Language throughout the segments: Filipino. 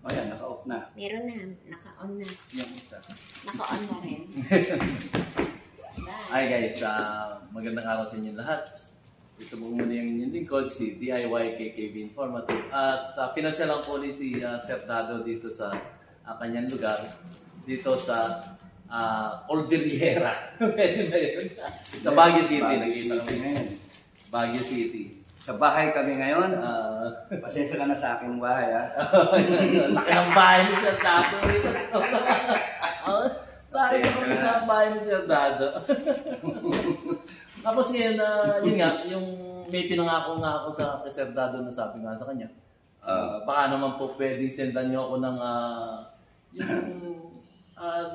Ayan, naka-off na. Meron na, naka-on na. Yung isa. Naka-on na rin. Hi guys, magandang araw sa inyo lahat. Ito po muna yung inyong lingkod, si DIY KKB Informative. At pinasya lang po ni si Sir Dado dito sa kanyang lugar. Dito sa Cordillera. Pwede ba yun? Sa Baguio City. Nakita kami ngayon. Baguio City. Sa bahay kami ngayon. Pasensya ka na sa aking bahay, ha? Laki ng bahay ni Sir Dado. Laki kami sa bahay ni Sir Dado. Tapos ngayon, yun nga, yung may pinangako nga ako sa Sir Dado na sabi nga sa kanya, baka naman po pwedeng sendan nyo ako ng yung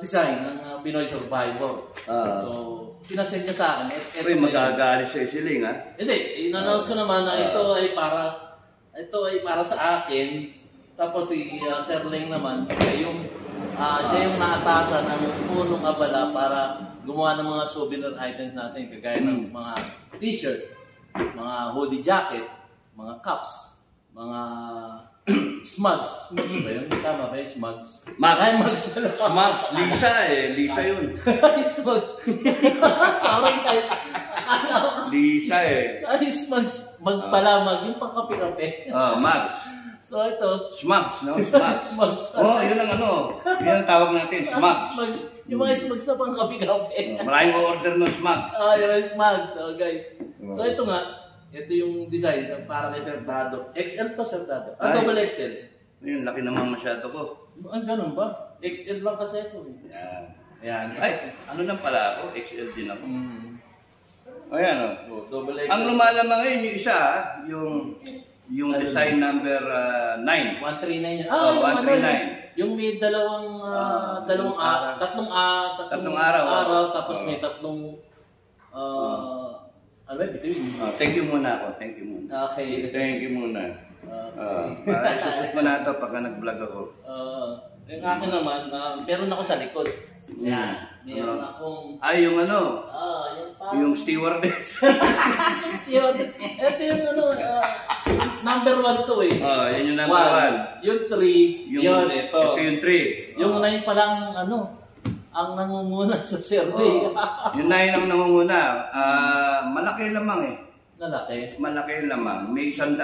design ng Pinoy Survivor. So, pinasend niya sa akin. Ito yung magagalit sa isiling, ha? Hindi, in-announce ko naman na ito ay para sa akin. Tapos si Sir Leng naman, siya yung naatasan ng punong abala para gumawa ng mga souvenir items natin, kagaya ng mga t-shirt, mga hoodie jacket, mga cups, mga smugs. Smugs ba yun? Tama ba yung smugs? Ay, mugs. Smugs. Lisa eh. Lisa yun. Smugs. Sorry guys. Lisa eh. Ay, smugs. Magpalamag. Yung pangkapi-kape. Mugs. So ito. Smugs, no? Smugs. Smugs. Yun ang yun ang tawag natin. Smugs. Smugs. Yung mga smugs na pangkapi-kape. Maraming order ng smugs. Yung smugs. So guys. So ito nga. Ito yung design para kay Sir Dado. XL to, Sir Dado. Double XL. Yun, laki naman masyado ko. Ganun ba? XL lang kasi ito. Ayan. Ay, ano lang pala ako? XL din ako. Ayan, o. Double XL. Ang lumalamang ngayon, yung isa, yung design number 9. 139 yan. 139. Yung may tatlong araw, tapos may tatlong between. Thank you muna ako. Thank you muna. Okay. Thank you muna. Isusot mo na ito pagka nag-vlog ako. Yung akin naman, meron ako sa likod. Yan. Meron akong... yung yung stewardess. Stewardess. Ito yung number 1 to eh. Yun yung number 1. Yung 3, yun, ito. Ito yung 3. Yung 9 pa lang, ang nangunguna sa survey. Yung 9 ang nangunguna. Malaki lamang eh. Lalaki? Malaki lamang. May 100.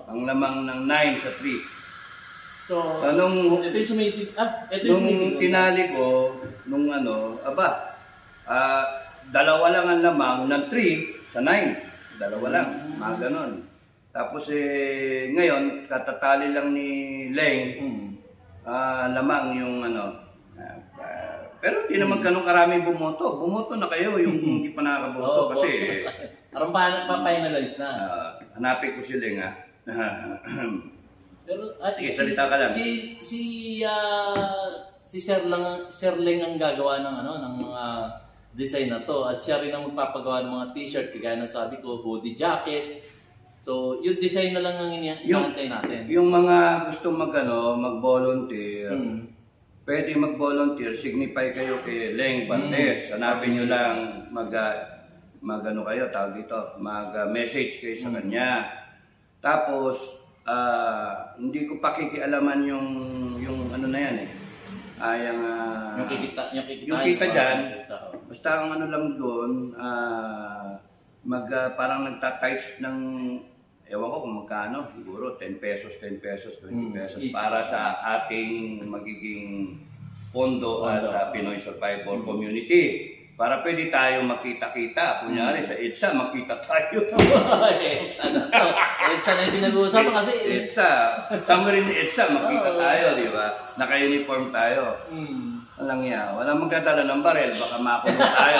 Ang lamang ng 9 sa 3. So, ito yung sumisig. Nung tinali ko, dalawa lang ang lamang ng 3 sa 9. Dalawa lang. Mga ganon. Tapos ngayon, katatali lang ni Leng, lamang yung pero hindi naman ganun karami bumoto. Bumoto na kayo yung hindi pa nakakaboto kasi... Parang pa-finalize na. Hanapin ko si Leng, ha? Pero salita ka lang. Si Sir Leng ang gagawa ng mga design na to, at siya rin ang magpapagawa ng mga t-shirt, kagaya ng sabi ko, hoodie jacket. So, yung design na lang ang inaantay natin. Yung mga gustong mag-volunteer, pwede mag-volunteer, signify kayo kay Leng Bantes. Hanapin nyo lang, mag-message kayo sa kanya. Tapos, hindi ko pakikialaman yung na yan eh. Yung kita dyan, basta ang lang doon, parang nagtatice ng, ewan ko kung magkano, siguro 10 pesos, 20 pesos para sa ating magiging pondo sa Pinoy Survivor Community. Para pwede tayo makita-kita. Kunyari sa EDSA, makita tayo. EDSA na to. EDSA na yung pinag-uusapan kasi. EDSA. Somewhere in EDSA, makita tayo, di ba? Naka-uniform tayo. Walang yan. Walang magdadala ng barel. Baka makulong tayo.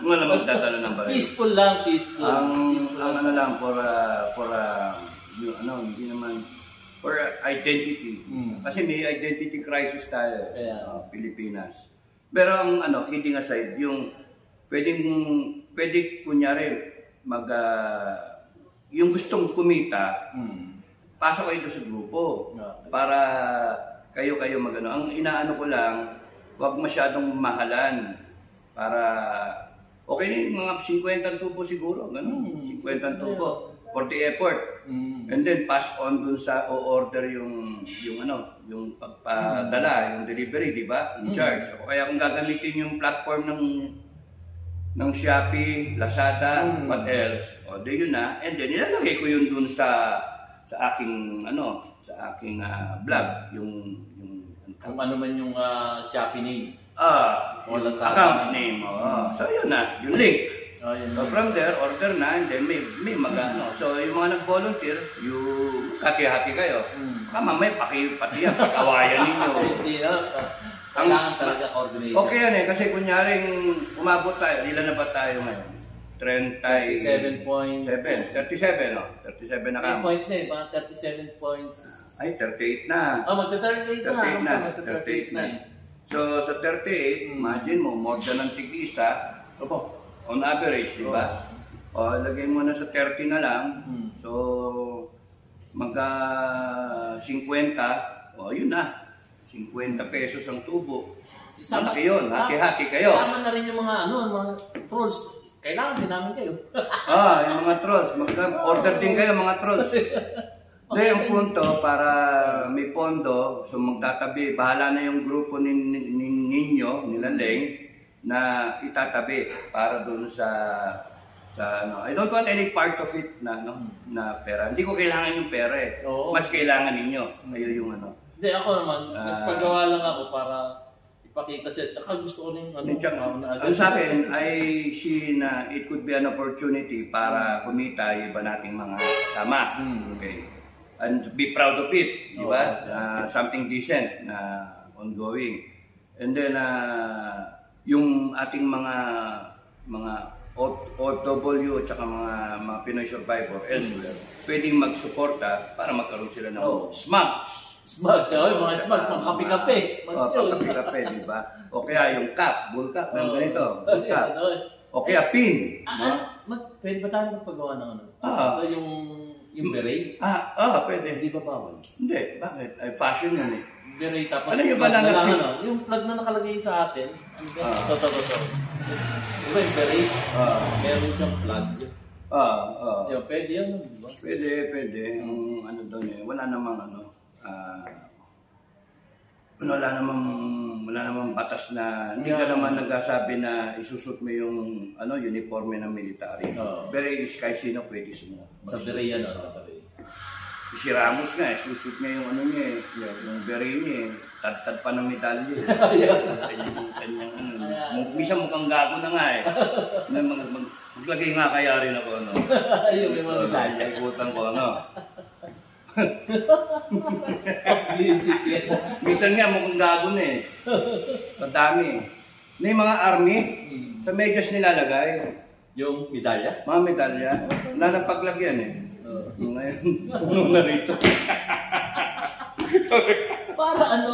Walang magdadala ng barel. Peaceful lang, peaceful. Ang lang, hindi naman, for identity. Kasi may identity crisis tayo, Pilipinas. Pero ang kidding aside, yung pwede kunyari yung gustong kumita, pasok kayo sa grupo para kayo Ang inaano ko lang, wag masyadong mahalan para okay na yung mga 50 tubo siguro, ganun. 50 tubo. for the effort. And then pass on dun sa o-order yung pagpadala, yung delivery, di ba? In charge. So, kaya kung gagamitin yung platform ng Shopee, Lazada, what else, o di yun na. And then ilalagay ko yun dun sa aking vlog, yung Kung ano man yung Shopee name. O Lazada account name. So yun na, yung link. Yun. So from there, order na, and then may mag-ano. So yung mga nag-volunteer, yung hati-hati kayo. Mamaya pati yan, pag-awayan ninyo. Hindi na. Kailangan talaga coordination. Okay yan kasi kunyaring umabot tayo, ilan na ba tayo ngayon? 37 point. 37, no? 37 na kami. Point na eh, mga 37 points. Ay, 38 na. Magta-38 na. 38 na. So, sa 38, imagine mo, more than ang tig-isa, Opo. on average, di ba? O, lagay mo na sa 30 na lang. So, magka 50, o, yun na. 50 pesos ang tubo. Malaki yun, hati-hati kayo. Sama na rin yung mga trolls. Kailangan din namin kayo. Yung mga trolls. Order din kayo mga trolls. Dahil ang punto, para may pondo, so magtatabi, bahala na yung grupo ninyo, nila Leng, na itatabi para doon sa I don't want any part of it na pera. Hindi ko kailangan yung pera eh. Oo. Mas kailangan ninyo. Kayo yung Hindi, ako naman, nagpagawa lang ako para ipakita siya. Tsaka gusto ko rin ang sa akin, I see na it could be an opportunity para kumita yung iba nating mga kasama. Okay. And be proud of it, di ba? Something decent na ongoing. And then, yung ating mga OFW at saka mga Pinoy survivor elsewhere, pwedeng magsuporta para magkaroon sila ng smugs. Smugs, mga smugs, mga kape-kape. Kape-kape, di ba? O kaya yung cup, bull cup, ganito. Bull cup. O kaya pin. Pwede ba tayo magpagawa ng yung beret? Pwede. Hindi ba bawal? Hindi, bakit? Ay, fashion yun eh. Beret, tapos Ano yung ba yung plug na nakalagay sa atin. Ito. Diba yung beret? Meron siyang plug. Pwede yan, di ba? Pwede. Ang doon eh, wala namang batas na hindi ka naman nagsasabi na isusot mo yung uniforme ng military. Pero kahit sino pwede sino. Sa beret yan, sa beret. Si Ramos nga, susut niya yung niya yung beret niya tad pa ng medalya. Minsan mukhang gago na nga eh. Maglagay nga kaya rin ako Yung may mga medalya. Ikutan ko Visit yan. Minsan nga mukhang gago na eh. Madami. May mga army, sa medyas nilalagay. Yung medalya? Mga medalya. Wala nang paglagyan eh. Ngayon, puno na rito. Para ano?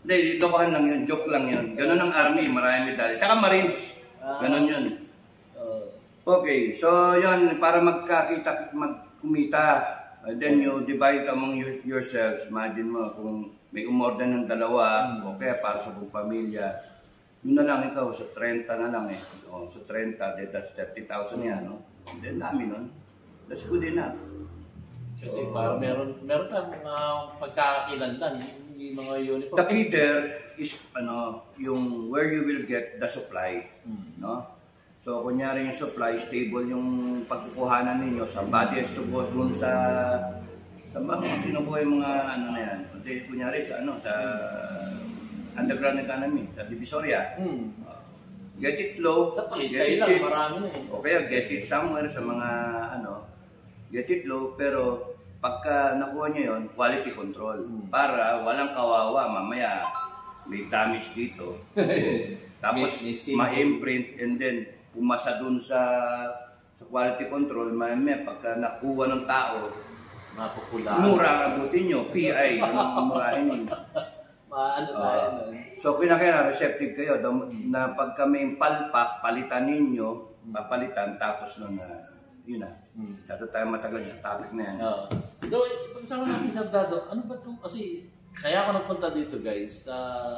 Hindi, dokohan lang yun. Joke lang yun. Ganun ang army, maraming medalya. Tsaka marines. Ganun yun. Okay, so yun, para magkumita, then you divide among yourselves. Imagine mo, kung may umorder ng dalawa, okay, para sa buong pamilya, yun na lang ikaw, sa 30 na lang eh. Sa 30, that's 30,000 yan, no? Then dami nun. That's good enough. Kasi para meron tayong mga pagkakakilanlan, yung mga uniform. The key there is, yung where you will get the supply, no? So, kunyari yung supply, stable yung pagkukuhanan ninyo. Somebody has to go dun sa tinubuhay mga na yan. Kunyari sa underground economy, sa Divisoria. Get it low, get it cheap. Marami na eh. O kaya get it somewhere sa mga get it low, pero pagka nakuha nyo yun, quality control. Para walang kawawa, mamaya may damage dito. Tapos ma-imprint and then pumasa dun sa quality control, mamaya pagka nakuha ng tao, mura abutin nyo, PI, murahin nyo. So kinakailangan receptive kayo na pagka may palpak, palitan ninyo, papalitan, tapos yun na. Dato tayo matagal sa topic na yan. Pag-isama natin sa Dado, ano ba ito? Kasi kaya ako nagpunta dito guys,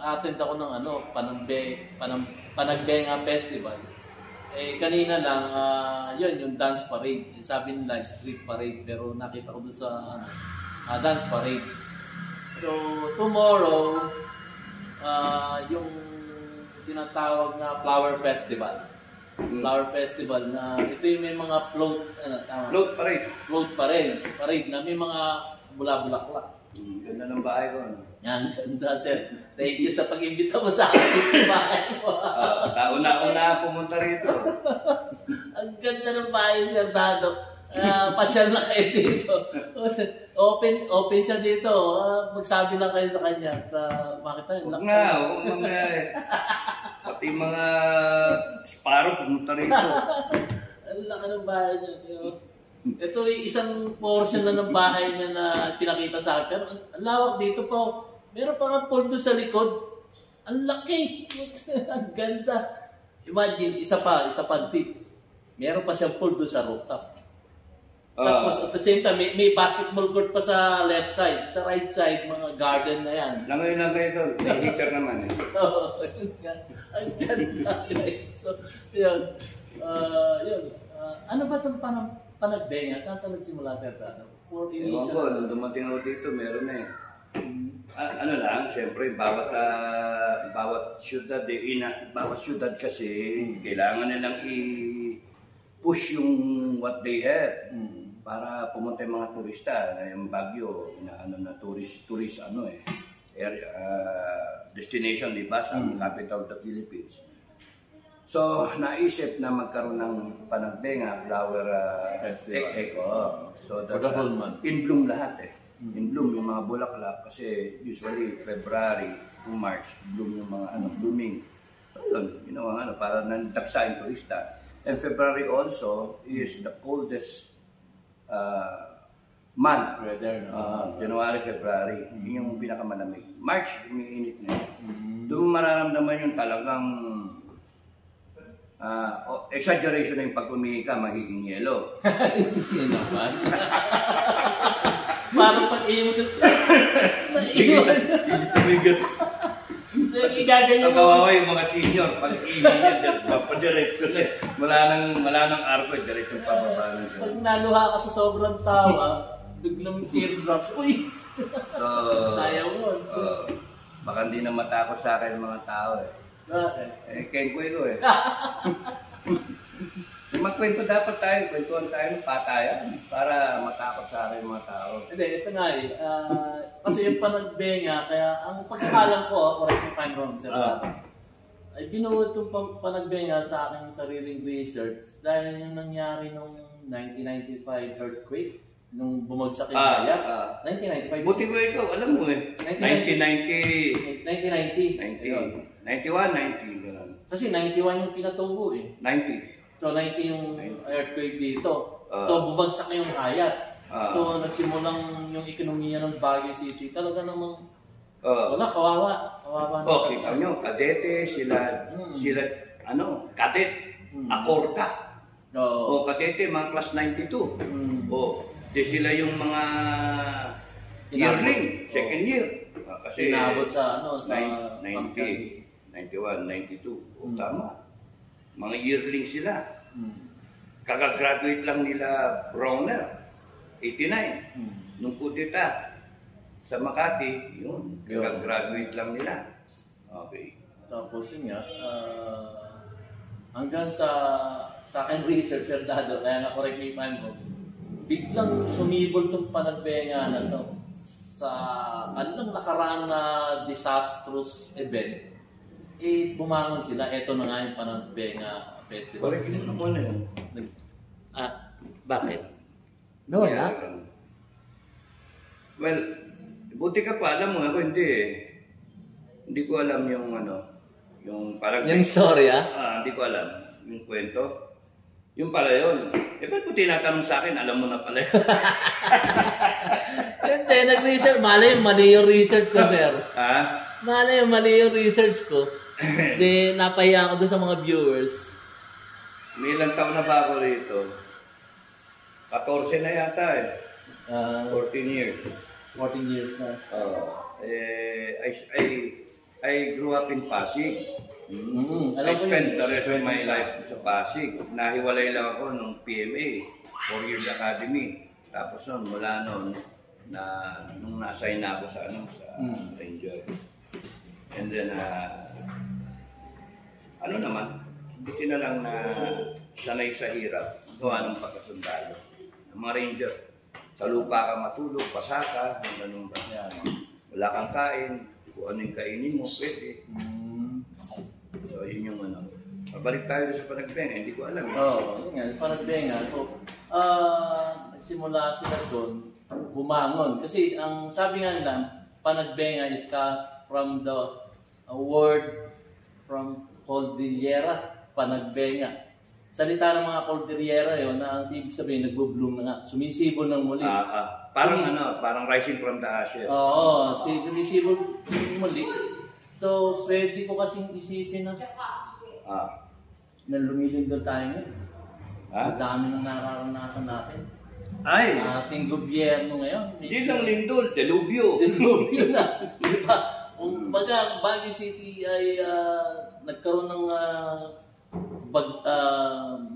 attend ako ng Panagbenga Festival. Kanina lang, yun, yung dance parade. Sabi nila, street parade. Pero nakita ko doon sa dance parade. So, tomorrow, yung tinatawag na Flower Festival. Flower Festival na ito yung may mga float, Float parade. Float parade. Parade na may mga bula-bulaklak. Ganda ng bahay ko. Ano? Yan, ganda, sir. Thank you sa pag-imbita mo sa akin bahay mo. Kauna-una pumunta rito. Ang ganda ng bahay, Sir Dado. Pasyal na kayo dito. Open siya dito. Magsabi lang kayo sa kanya. Bakit tayo? Huwag mamaya eh. Pati mga sparrow pumunta rito. Ang laki ng bahay niya. Ito ay isang portion na ng bahay niya na pinakita sa akin. Pero ang lawak dito po. Meron pa nga pool doon sa likod. Ang laki. Ang ganda. Imagine, isa pa tip. Meron pa siyang pool doon sa rooftop. Tapos at the same time, may basketball court pa sa left side. Sa right side, mga garden na yan. Langoy doon. May heater naman eh. Oo. Ang ganda. So, yun. Ano ba itong panagbenga? Saan ito nagsimula, Sir Tano? For Ewan ko, nung dumating ako dito, meron na eh. Ano lang, siyempre, bawat syudad, bawat syudad kasi, kailangan nilang i-push yung what they have para pumunta yung mga turista. Yung Baguio, tourist destination, di ba, sa capital of the Philippines. So, naisip na magkaroon ng panagbenga, flower festival. So, that, in bloom lahat eh. In bloom yung mga bulaklak kasi usually February to March, bloom yung mga blooming. So, yun, ginawa para nandaksain turista. And February also is the coldest month. January, February. Yun yung pinakamalamig. March, umiinit na yun. Doon mararamdaman yung talagang exaggeration na yung pag umihi ka, magiging yellow. Hindi naman. Parang pag-ihi mo naiiwan. Tumigil. Igaganyan Ang kawawa yung mga senior, pag-ihi niya, papadiretso na eh. Wala nang arko, diretso pababa lang siya. Pag naluha ka sa sobrang tawa, biglang teardrops. Uy! So, ayaw mo. baka hindi na matakot sa akin yung mga tao eh. Kengkoy ko eh. Magkwento dapat tayo, kwentuhan tayo ng patayan para matakot sa akin mga tao. Hindi, ito nga eh. Kasi yung panagbenga, kaya ang pagkakalam ko, correct me if I'm wrong, Sir Rato, ay binuo itong panagbenga sa aking sariling research dahil yung nangyari nung 1995 earthquake, nung bumagsak yung Maya. 1995. Buti ko ikaw, alam mo eh. 1990. 91, 90, gano'n. Kasi 91 yung pinatubo eh. 90. So 90 yung earthquake dito. So bumagsak yung Hayat. So nagsimulang yung ekonomiya ng Baguio City. Talaga namang wala, kawawa na. Okay, nyo, kadete, sila kadet, akorta. O kadete, mga class 92. Di sila yung mga yearling, second year. Kasi inabot sa sa 90, 91, 92. Tama. Mga yearling sila. Kagagraduate lang nila Browner, 89. Nung kudeta sa Makati, yun, kagagraduate lang nila. Okay. Tapos yun nga, hanggang sa akin researcher Dado, kaya nga correct me if I'm wrong, biglang sumibol itong panagbenga na to sa anong nakaraan na disastrous event. Bumangon sila. Ito na nga yung panagbenga festival. Correct mo muna yun. Bakit? Wala. Well, buti ka pa. Alam mo, ako hindi eh. Hindi ko alam yung yung parang... Yung storya? Hindi ko alam. Yung kwento. Yung pala yun. Ba't mo tinatanong sa akin? Alam mo na pala yun. Hindi, nag-research. Mali yung research ko, sir. Mali yung research ko. Di, napahiya ako doon sa mga viewers. May ilang taon na ba ako rito? 14 na yata eh. 14 years. 14 years na. I grew up in Pasig. Alam I ko spent yun. the rest of my life sa Pasig. Nahiwalay lang ako nung PMA, 4 Years Academy. Tapos nun, mula nun, nung na-assign na ako sa Ranger. And then, ano naman, buti na lang na sanay sa hirap, gawa ng pagkasundalo. Ang mga Ranger, sa lupa ka matulog, pasaka, ganun ba? Yan. Wala kang kain, kung ano yung kainin mo, pwede. So, yun yung ano. Mabalik tayo sa Panagbenga, hindi ko alam. Yun nga, Panagbenga. So, nagsimula sila doon, bumangon. Kasi ang sabi nga nila, Panagbenga is from the word from Cordillera, Panagbenga. Salita ng mga Cordillera yun na ang ibig sabihin, nagbo-bloom na nga, sumisibol ng muli. Parang rising from the ashes. Oo, sumisibol muli. So, pwede ko kasing isipin na lumilindol tayo ngayon. Ang dami ng nararanasan natin. Ay! Ating gobyerno ngayon. Hindi lang lindol, delubyo. Delubyo na. Di ba? Kung baga, Baguio City ay nagkaroon ng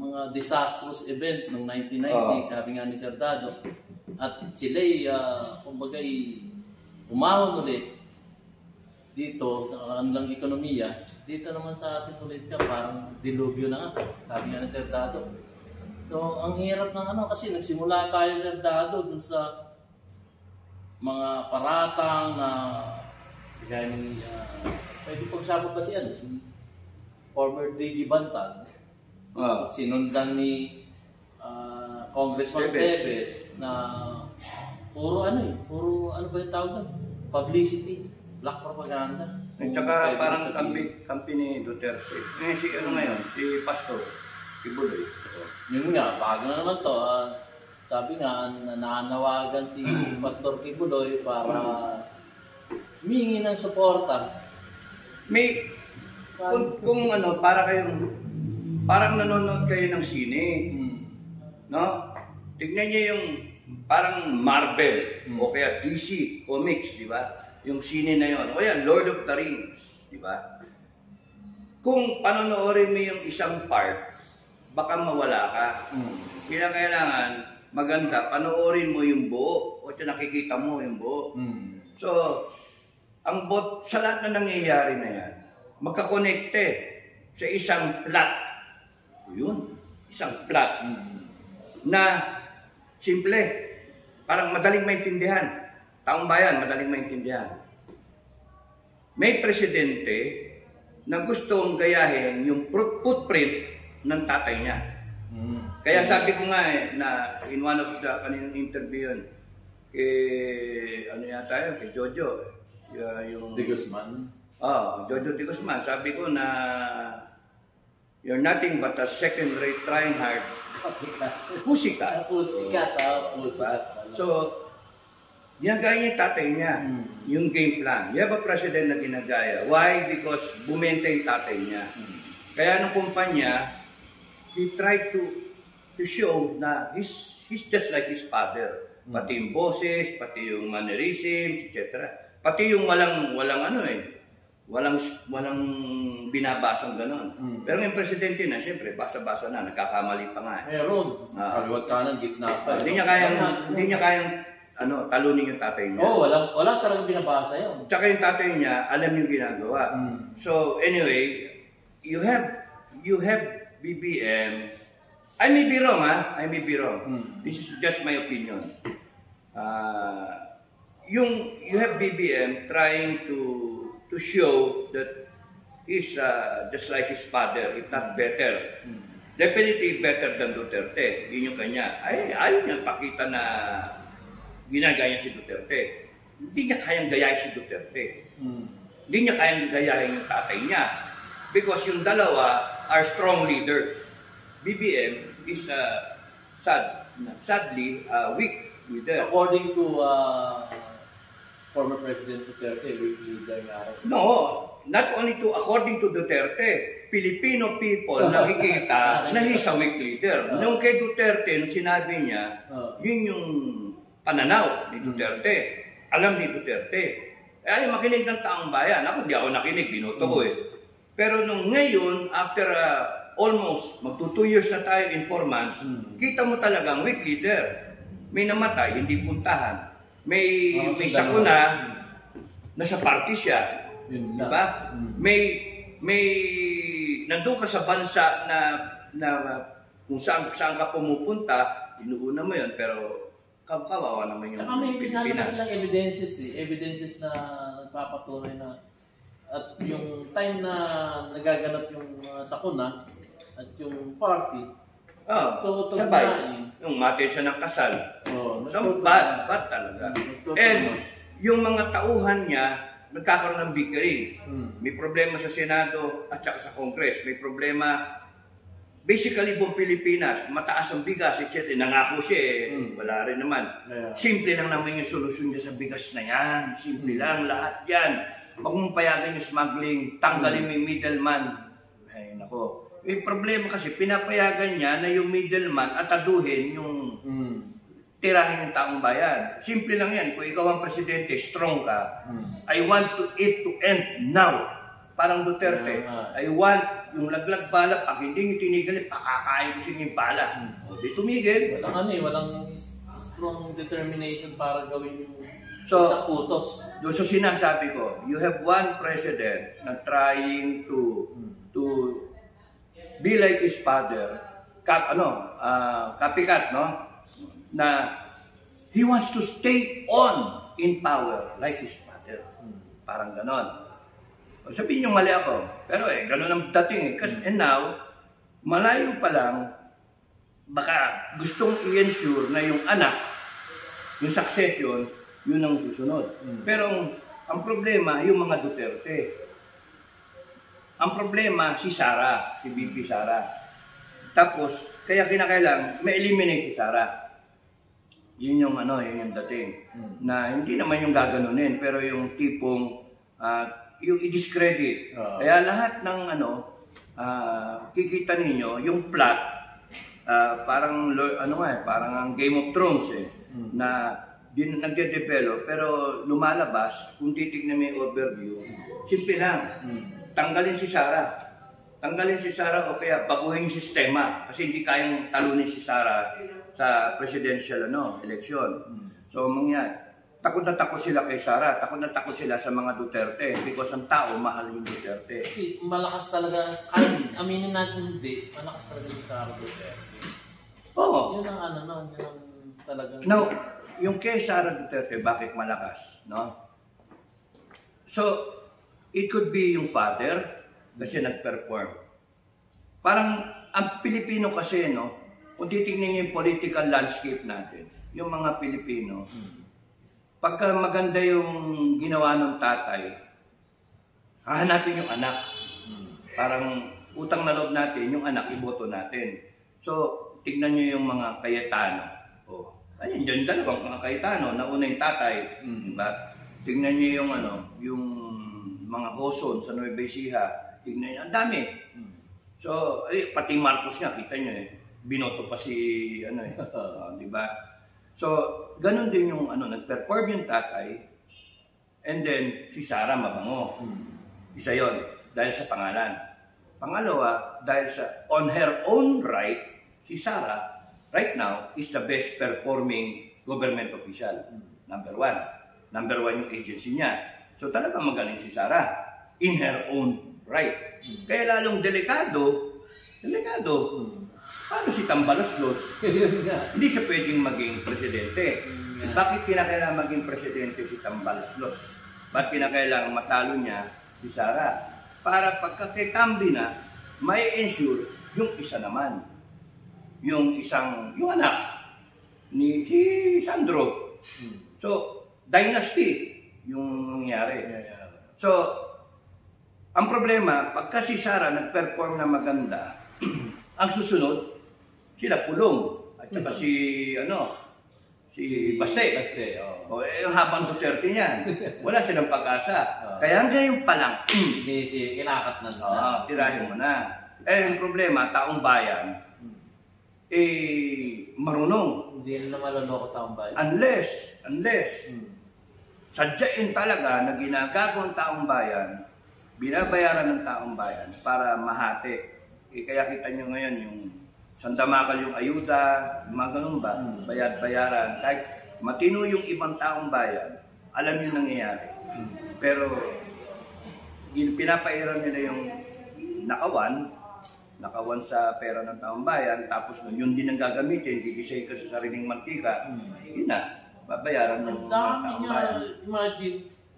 mga disastrous event noong 1990, sabi nga ni Sir Dado. At sila'y, kumbaga, umahon ulit dito sa kanilang ekonomiya. Dito naman sa atin ulit ka, parang dilubyo na nga. Sabi nga ni Sir Dado. So, ang hirap ng kasi nagsimula tayo, Sir Dado, dun sa mga paratang na kaya ni, pwede pagsabot ba si former DG Bantag, sinundan ni Congressman Teves na puro puro ano ba yung tawag doon? Publicity, black propaganda. At saka parang kampi ni Duterte. Si ngayon, si Pastor Kibuloy. Yun nga, bago na naman to. Sabi nga, nananawagan si Pastor Kibuloy para humingi ng suporta. Parang nanonood kayo ng sine. No? Tignan niyo yung parang Marvel o kaya DC Comics, di ba? Yung sine na yun. O yan, Lord of the Rings, di ba? Kung panonoorin mo yung isang part, baka mawala ka. Kaya kailangan maganda, panoorin mo yung buo o nakikita mo yung buo. So, sa lahat na nangyayari na yan, magkakonekte sa isang plot. Yun, isang plot. Na simple, parang madaling maintindihan. Taong bayan, madaling maintindihan. May presidente na gustong gayahin yung footprint ng tatay niya. Kaya sabi ko nga na in one of the kaninang interview yun, kay Jojo, yung De Guzman. Jojo De Guzman, sabi ko na you're nothing but a second-rate trying hard pussycat. Pussycat. So, ginagaya niya yung tatay niya, yung game plan. You have a president na ginagaya. Why? Because bumenta yung tatay niya. Kaya nung kumpanya, he tried to show na he's just like his father. Pati yung boses, pati yung mannerisms, etc. Pati yung walang binabasang ganon. Pero yung presidente na, siyempre, basa-basa na, nagkakamali pa nga. Meron. Kaliwat kanan, gitna pa. Hindi niya kayang talunin yung tatay niya. Wala talagang binabasa yun. Tsaka yung tatay niya, alam yung ginagawa. So, anyway, you have BBM. I may be wrong, I may be wrong. This is just my opinion. You have BBM trying to show that he's just like his father, if not better. Definitely better than Duterte. Yun yung kanya. Ayaw niya pakita na ginagaya si Duterte. Hindi niya kayang gayahin si Duterte. Hindi niya kayang gayahin yung tatay niya. Because yung dalawa are strong leaders. BBM is sadly weak leader. According to former President Duterte, weak leader nga. No, not only according to Duterte, Filipino people nakikita na he's a weak leader. Nung kay Duterte, nung sinabi niya, yun yung pananaw ni Duterte. Alam ni Duterte. Ay, makinig ng taong bayan. Ako, di ako nakinig. Binoto ko Pero nung ngayon, after almost magto 2 years na tayo in 4 months, kita mo talagang weak leader. May namatay, hindi puntahan. May sakuna, nasa party siya. Diba? May nandun ka sa bansa na kung saan ka pumupunta, inuuna mo yun, pero kawawa naman yung Saka may Pilipinas. pinalabas lang evidences na nagpapatunay na at yung time na nagaganap yung sakuna at yung party, sabay. Yung mati siya ng kasal. So, bad talaga. And yung mga tauhan niya, nagkakaroon ng bickering. May problema sa Senado at saka sa Congress. May problema. Basically, buong Pilipinas, mataas ang bigas, etc. Nangako siya wala rin naman. Simple lang naman yung solusyon niya sa bigas na yan. Simple lang, lahat yan. Huwag mong payagan yung smuggling, tanggalin mo yung middleman. Ay, nako. May problema kasi, pinapayagan niya na yung middleman ataduhin yung tirahin ng taong bayan. Simple lang yan. Kung ikaw ang presidente, strong ka. I want it to end now. Parang Duterte. I want yung laglag bala, pag hindi nyo tinigil, pakakain ko siya yung bala. Di tumigil. Walang strong determination para gawin yung sa utos. So sinasabi ko, you have one president na trying to be like his father, copycat, no? Na he wants to stay on in power like his father. Parang ganon. Sabihin nyo mali ako, pero ganon ang dating And now, malayo pa lang, baka gustong i-ensure na yung anak, yung succession, yun ang susunod. Pero ang problema, yung mga Duterte. Ang problema, si Sara, si VP Sara. Tapos, kaya kinakailang, ma-eliminate si Sara. Yun yung yun yung dating. Na hindi naman yung gaganunin, pero yung tipong, yung i-discredit. Kaya lahat ng kikita ninyo, yung plot, parang parang ang Game of Thrones na nagde-develop, pero lumalabas, kung titignan mo yung overview, simple lang. Tanggalin si Sara. Tanggalin si Sara o kaya baguhin yung sistema kasi hindi kayang talunin si Sara sa presidential election. So, mangyari. Takot na takot sila kay Sara, takot na takot sila sa mga Duterte because ang tao mahal yung Duterte. Kasi malakas talaga, kahit aminin natin hindi, malakas talaga si Sara Duterte. Oo. Yun ang yun ang talagang... Now, yung kay Sara Duterte, bakit malakas, no? So, it could be yung father kasi nag-perform. Parang ang Pilipino kasi, no, kung titignan niyo yung political landscape natin, yung mga Pilipino, pagka maganda yung ginawa ng tatay, hahanapin yung anak. Parang utang na loob natin, yung anak, iboto natin. So, tignan nyo yung mga Cayetano. Ayun, dyan dalawang mga Cayetano, nauna yung tatay. Diba? Tignan nyo yung, yung mga Hoson sa Nueva Ecija. Tignan nyo, ang dami. So, pati Marcos nga, kita nyo binoto pa si, diba? So, ganun din yung nag-perform yung tatay, and then si Sara mabango. Isa yon dahil sa pangalan. Pangalawa, dahil sa on her own right, si Sara right now is the best performing government official. Number one. Number one yung agency niya. So talagang magaling si Sara in her own right. Kaya lalong delikado, paano si Tambalaslos? Hindi siya pwedeng maging presidente. Bakit kinakailangan maging presidente si Tambalaslos? Bakit kinakailangan matalo niya si Sara? Para pagkakitambi na, may ensure yung isa naman. Yung anak ni si Sandro. So, dynasty yung nangyari. So, ang problema, pagka si Sara nag-perform na maganda, ang susunod, sila Pulong. At saka si Baste. Yung habang Duterte niyan. Wala silang pag-asa. Kaya ngayon pa lang, kinakat na. Tirahin mo na. Yung problema, taong bayan, marunong. Hindi na malunok taong bayan. Unless, sadyain talaga na ginagago ang taong bayan binabayaran ng taong bayan para mahati. Kaya kita nyo ngayon yung sandamakal yung ayuda, mga ganun ba, bayad-bayaran. Kahit matino yung ibang taong bayan, alam yung nangyayari. Pero pinapairan nila yung nakawan sa pera ng taong bayan, tapos yun din ang gagamitin, gigisay ka sa sariling mantika, yun na, babayaran ng mga taong bayan. Imagine,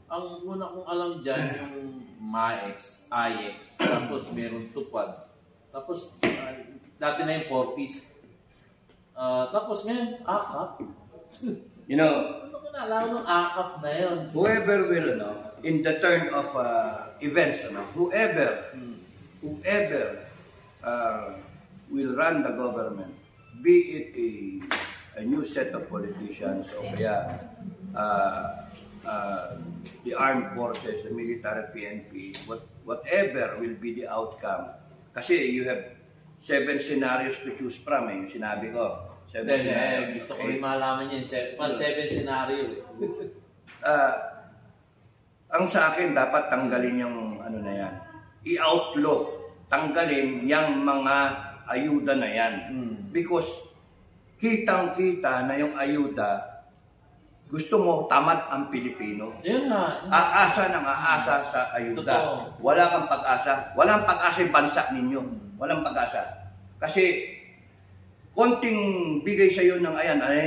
ang una kong alam dyan, yung MAEX, IX, tapos meron tupad, tapos dati na yung 4-piece, tapos ngayon, AKAP. You know, Ano ko nalaman ng AKAP na yun? whoever will, in the turn of events, whoever will run the government, be it a new set of politicians o kaya the armed forces, the military PNP, whatever will be the outcome. Kasi you have 7 scenarios to choose from, sinabi ko. 7 scenarios. Gusto ko rin malaman yun. 7 scenario. Ang sa akin, dapat tanggalin yung ano na yan. I-outlaw. Tanggalin yung mga ayuda na yan. Because kitang-kita na yung ayuda, gusto mo tamad ang Pilipino. Yun nga. Aasa ng aasa sa ayuda. Totoo. Wala kang pag-asa. Walang pag-asa yung bansa ninyo. Walang pag-asa. Kasi konting bigay sa iyo ng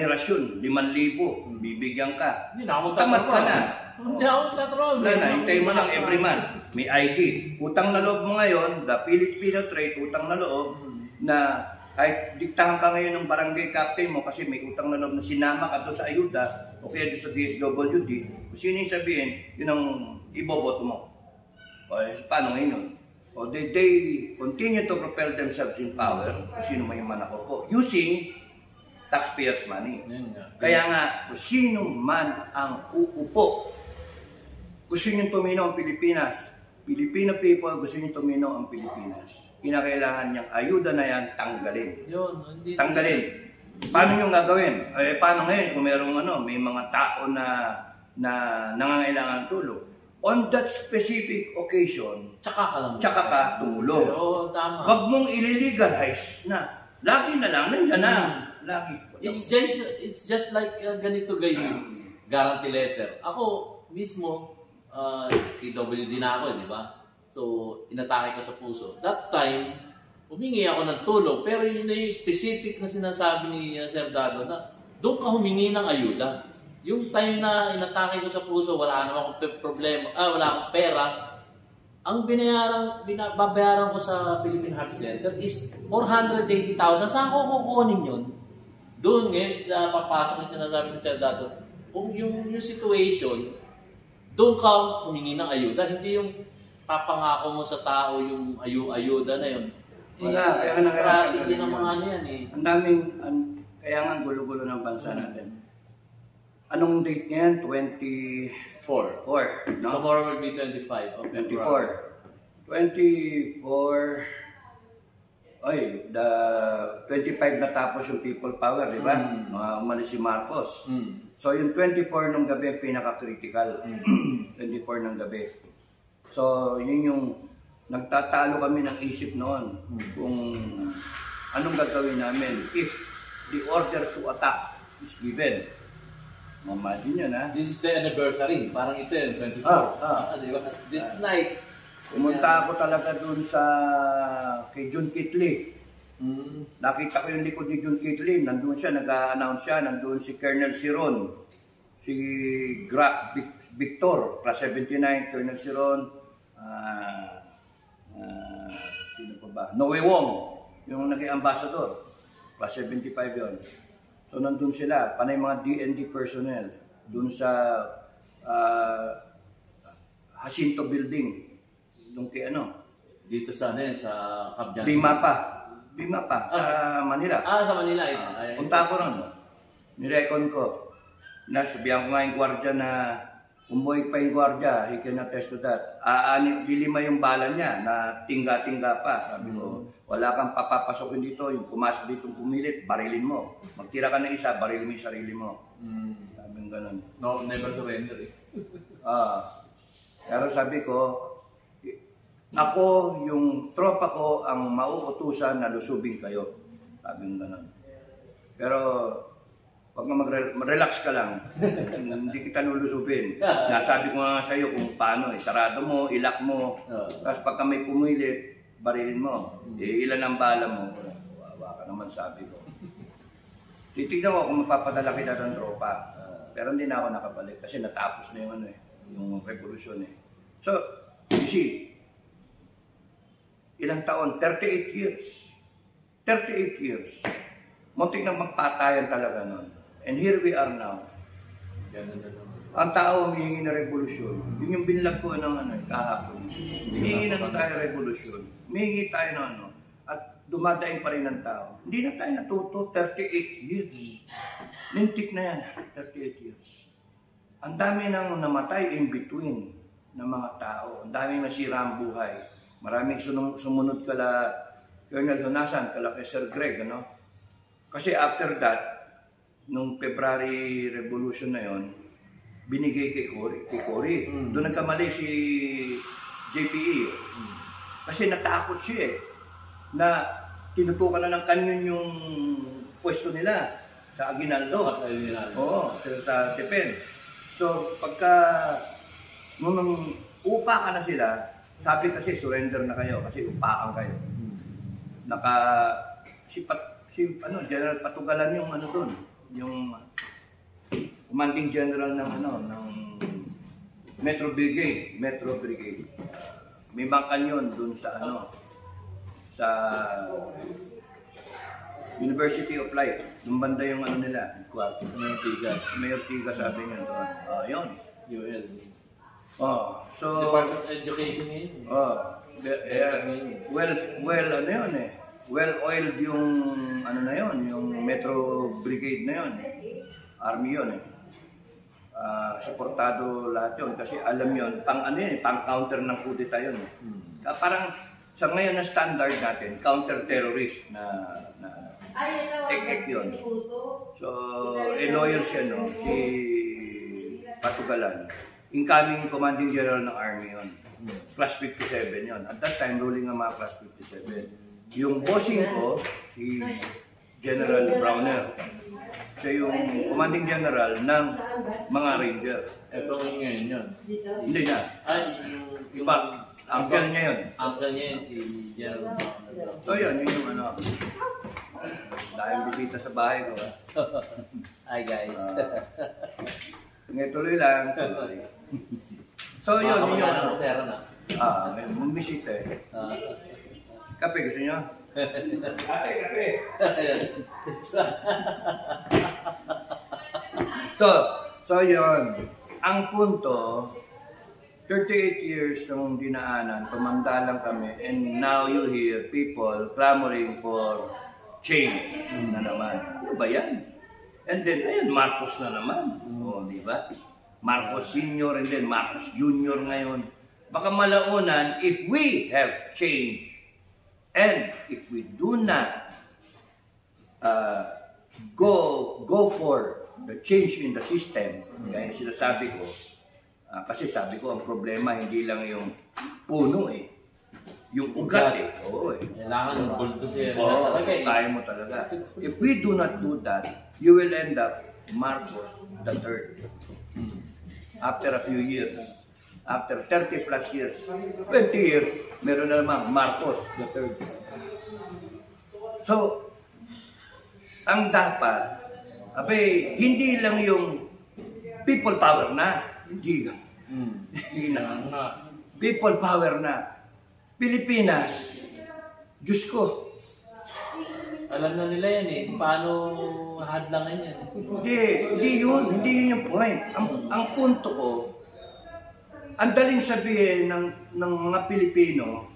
rasyon, 5,000, bibigyan ka. Hindi na ako Tamad ka na. Hindi ako tatrabaho. Wala na, hintay mo lang every month. May ID. Utang na loob mo ngayon, the Filipino trade, utang na loob, na kahit diktahan ka ngayon ng barangay captain mo kasi may utang na loob na sinama ka doon sa ayuda o kaya doon sa DSWD, kung sino yung sabihin, yun ang iboboto mo. O, paano ngayon? O, they continue to propel themselves in power, kung sino may manako po, using taxpayers' money. Kaya nga, kung sino man ang uupo, gusto nyo tumino ang Pilipinas, Filipino people, gusto nyo tumino ang Pilipinas. Kinakailangan niyang ayuda na yan, tanggalin. Tanggalin. Paano nyo gagawin? Paano ngayon kung may mga tao na nangangailangan ng tulong? On that specific occasion, tsaka ka tumulong. Tama. Huwag mong ililegalize na. Lagi na lang, nandiyan na. Lagi. It's just like ganito guys. Guarantee letter. Ako mismo, PWD na ako, di ba? So, inatake ko sa puso. That time, humingi ako ng tulong, pero yun na yung specific na sinasabi ni Sir Dado na doon ka humingi ng ayuda. Yung time na inatake ko sa puso, wala naman akong problema, wala akong pera. Ang babayaran ko sa Philippine Heart Center is 480,000. Saan ko kukunin yun? Doon ngayon, papasok yung sinasabi ni Sir Dado. Kung yung situation, doon ka humingi ng ayuda, hindi yung papangako mo sa tao yung ayuda na yun. Wala, kaya strategy ng mga ano yan eh. Ang daming, kaya nga gulo-gulo ng bansa natin. Anong date niyan? 24. No? Tomorrow will be 25 of February. 24. Ay, 25 natapos yung people power, di ba? Umalis si Marcos. So yung 24 ng gabi pinaka-critical. 24 ng gabi. So yun yung nagtatalo kami ng isip noon kung anong gagawin namin if the order to attack is given. Imagine yun, ha? This is the anniversary. Parang ito yun, 24. Diba? This night. Pumunta ako talaga dun kay John Kitli. Nakita ko yung likod ni John Kitli. Nandun siya, nag-a-announce siya. Nandun si Colonel Siron. Si Victor, class 79, Colonel Siron. Sino pa ba? Noe Wong, yung naging ambassador. Class 75 yun. So nandun sila, panay mga DND personnel, dun sa Jacinto Building, yung kay Dito sa ano yan, sa Kabyan. Bima pa, sa Manila. Sa Manila. Punta ko ron, nirekon ko. Nasabihan ko nga yung gwardiya na, umuwi pa yung gwardiya, he can attest to that. Lilima yung bala niya, na tingga-tingga pa. Sabi ko, wala kang papapasokin dito, yung pumasok dito pumilit, barilin mo. Magtira ka ng isa, barilin mo yung sarili mo. Sabi nga ganun. No, never surrender eh. Pero sabi ko, ako, yung tropa ko, ang mauutusan na lusubin kayo. Sabi ng ganun. Pero, wag na mag-relax ka lang. Hindi kita lulusubin. Nasabi ko nga sa iyo kung paano. Sarado mo, ilak mo. Tapos pagka may pumilit, barilin mo. Ilan ang bala mo. Wawa ka naman, sabi ko. Titignan ko kung mapapadala kita ng tropa. Pero hindi na ako nakabalik kasi natapos na yung yung revolusyon eh. So, you see, ilang taon? 38 years. 38 years. Muntik na magpatayan talaga nun. And here we are now. Ang tao humihingi na revolusyon. Yun yung binlag ko ng kahapon. Humihingi na tayo revolusyon. Humihingi tayo ng at dumadaing pa rin ng tao. Hindi na tayo natuto. 38 years. Lintik na yan. 38 years. Ang dami nang namatay in between ng mga tao. Ang daming nasira ang buhay. Maraming sumunod kala Colonel Honasan, kala kay Sir Greg, ano? Kasi after that, nung February Revolution na yon, binigay kay Cory. Doon nagkamali si JPE. Kasi natakot siya eh, na tinutukan na ng kanyon yung pwesto nila sa Aguinaldo. Oo, sa defense. So, pagka nung upa ka na sila, sabi kasi surrender na kayo kasi upakan kayo. General Patugalan yung doon, yung commanding general ng ng Metro Brigade. May bangkan yun doon sa sa University of Life. Nung banda yung nila, Mayor Tigas sabi niya doon. Yun. UL. So Department of Education yun. Well-oiled yung na yun, yung Metro Brigade na yun. Army yun eh. Suportado lahat yun kasi alam yun, pang-counter ng kudeta yun. Parang sa ngayon na standard natin, counter-terrorist na ek yun. So, loyal siya, no? Si Patugalan. Incoming Commanding General ng Army yun. Class 57 yun. At that time, ruling ng mga Class 57. Yung bossing ko, si General Browner. Siya yung Commanding General ng mga Ranger. Ito ngayon yun. Hindi na. Yung uncle niya yun. Uncle niya yun, si General Browner. So yun yung dahil bisita sa bahay ko. Hi guys. Ngayon tuloy lang. So yun yung may bumisita eh. Kape gusto nyo? Kape. So yun. Ang punto, 38 years nung dinaanan, tumanda lang kami, and now you hear people clamoring for change na naman. Ano ba yan? And then, ayan, Marcos na naman. Di ba? Marcos Sr. and then Marcos Jr. ngayon. Baka malaunan, if we have change, and if we do not go for the change in the system, kaya sinasabi ko, kasi sabi ko, ang problema hindi lang yung puno eh. Yung ugat eh. Oo eh. Kailangan bulldozer na talaga eh. Kaya mo talaga. If we do not do that, you will end up Marcos the third. After a few years. After 30 plus years. 20 years, meron na naman Marcos the third. So, ang dapat, hindi lang yung people power na. Hindi lang. Hindi na. People power na. Pilipinas, Diyos ko. Alam na nila yan eh. Paano hadlangan yan? Hindi yun yung point. Ang punto ko, ang daling sabihin ng mga Pilipino,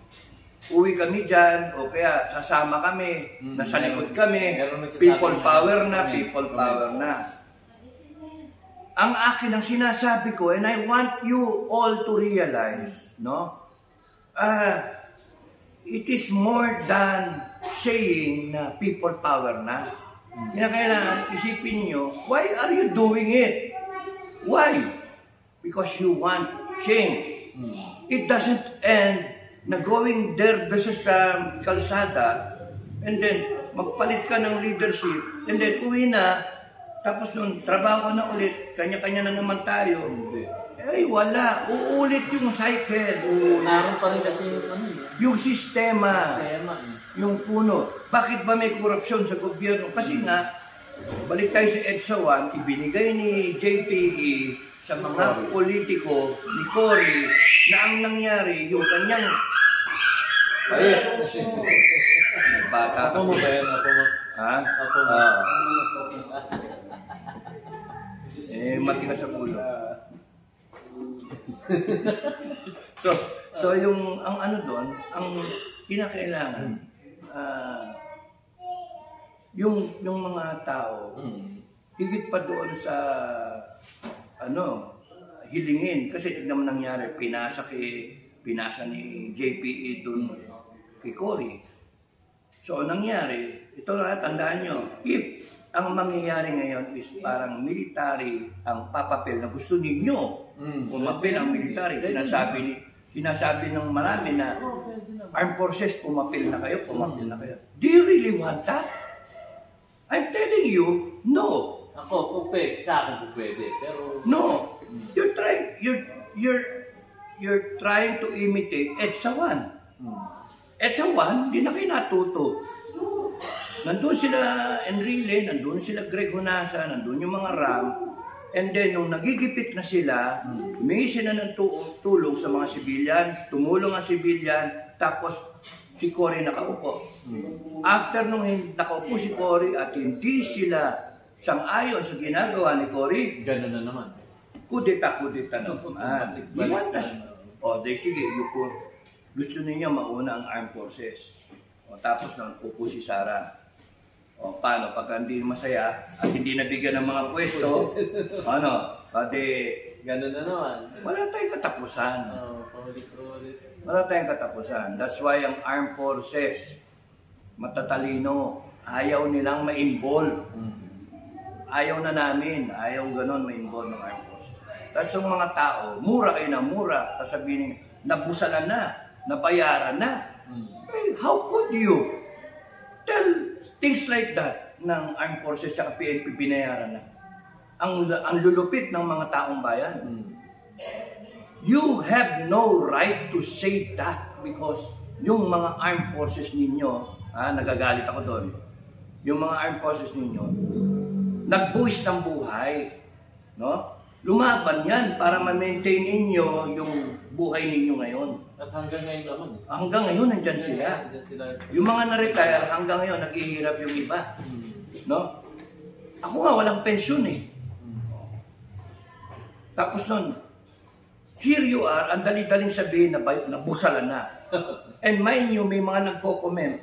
uwi kami dyan, o kaya sasama kami, nasa likod kami, people power na. Ang akin ang sinasabi ko, and I want you all to realize, it is more than saying na people power na. Kailangan isipin nyo, why are you doing it? Why? Because you want change. It doesn't end na going there sa kalsada, and then magpalit ka ng leadership, and then uwi na, tapos nung trabaho na ulit, kanya-kanya na naman tayo. Ay, wala. Uulit yung cycle. Naroon pa rin kasi Yung sistema. Yung puno. Bakit ba may korupsyon sa gobyerno? Kasi nga, balik tayo sa EDSA 1, ibinigay ni JPE sa mga politiko ni Cory na ang nangyari, yung kanyang... Bata Ako mo ba yan? Ako mo. Ha? Ako mo. Matigas sa ulo. So yung ang ano doon, ang kinakailangan yung mga tao higit pa doon sa hilingin kasi tignan mo nangyari pinasa ni JPE doon kay Cory. So nangyari, ito na tandaan nyo, if ang mangyayari ngayon is parang military ang papapel na gusto ninyo. Pumapil ang military. Sinasabi ng marami na armed forces, pumapil na kayo. Do you really want that? I'm telling you, no. Ako, sa akin pwede. Pero... No. You're trying to imitate EDSA 1. EDSA 1, di na kayo natuto. Nandun sila Enrile, nandun sila Greg Honasa, nandun yung mga RAM. And then, nung nagigipit na sila, humingi sila ng tulong sa mga sibilyan, tumulong ang sibilyan, tapos si Cory nakaupo. After nung nakaupo si Cory at hindi sila sang-ayon sa ginagawa ni Cory, gano'n na naman. Kudeta naman. Sige, gusto ninyo mauna ang armed forces. Tapos nang upo si Sara. Paano? Pagka hindi masaya at hindi nabigyan ng mga pwesto, gano'n na naman. Wala tayong katapusan. Paulit-ulit. Wala tayong katapusan. That's why ang armed forces, matatalino, ayaw nilang ma-involve. Ayaw na namin, ayaw ganon ma-involve ng armed forces. That's yung mga tao, mura kayo na mura, sasabihin niyo, nabusalan na, nabayaran na. Hey, how could you tell things like that ng armed forces at PNP binayaran na? Ang lulupit ng mga taong bayan. You have no right to say that because yung mga armed forces ninyo, nagagalit ako doon, yung mga armed forces ninyo, nagbuwis ng buhay. No? Lumaban yan para ma-maintain ninyo yung buhay ninyo ngayon. At hanggang ngayon naman. Hanggang ngayon, nandyan sila. Yung mga na-retire, hanggang ngayon, naghihirap yung iba. No? Ako nga, walang pensyon eh. Tapos nun, here you are, ang dali-daling sabihin na nabusalan na. And mind you, may mga nagko-comment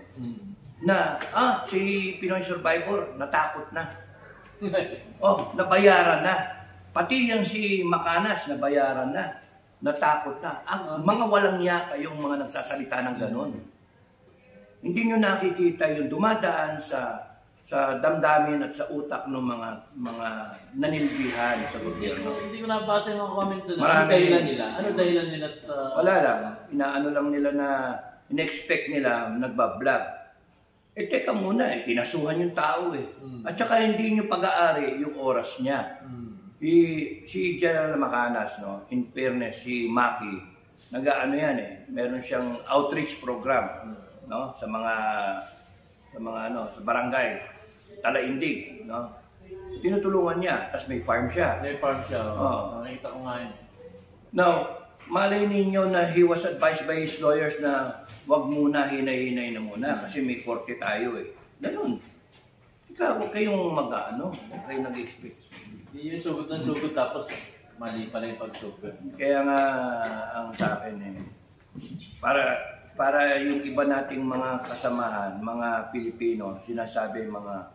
na, si Pinoy Survivor, natakot na. Nabayaran na. Pati yung si Macanas, nabayaran na. Natakot na. Ang mga walang yaka yung mga nagsasalita ng ganon. Hindi nyo nakikita yung dumadaan sa damdamin at sa utak ng mga nanilbihan sa gobyerno. Hindi ko nabasa yung mga comment doon. Ano dahilan nila? Wala lang. Inaano lang nila na in-expect nila nagbablog. Teka muna kinasuhan yung tao At saka hindi nyo pag-aari yung oras niya. Si General Macanas, in fairness, si Maki, nag-ano yan meron siyang outreach program, sa mga sa barangay, Talaindig, tinutulungan niya, tapos may farm siya. Nakita ko nga yun. Now, malay ninyo na he was advised by his lawyers na wag muna, hinay-hinay na muna kasi may korte tayo Ganun. Huwag kayong huwag kayong nag-expect. Yung sugod ng sugod tapos mali pala yung pagsugod. Kaya nga ang sa akin para yung iba nating mga kasamahan, mga Pilipino, sinasabi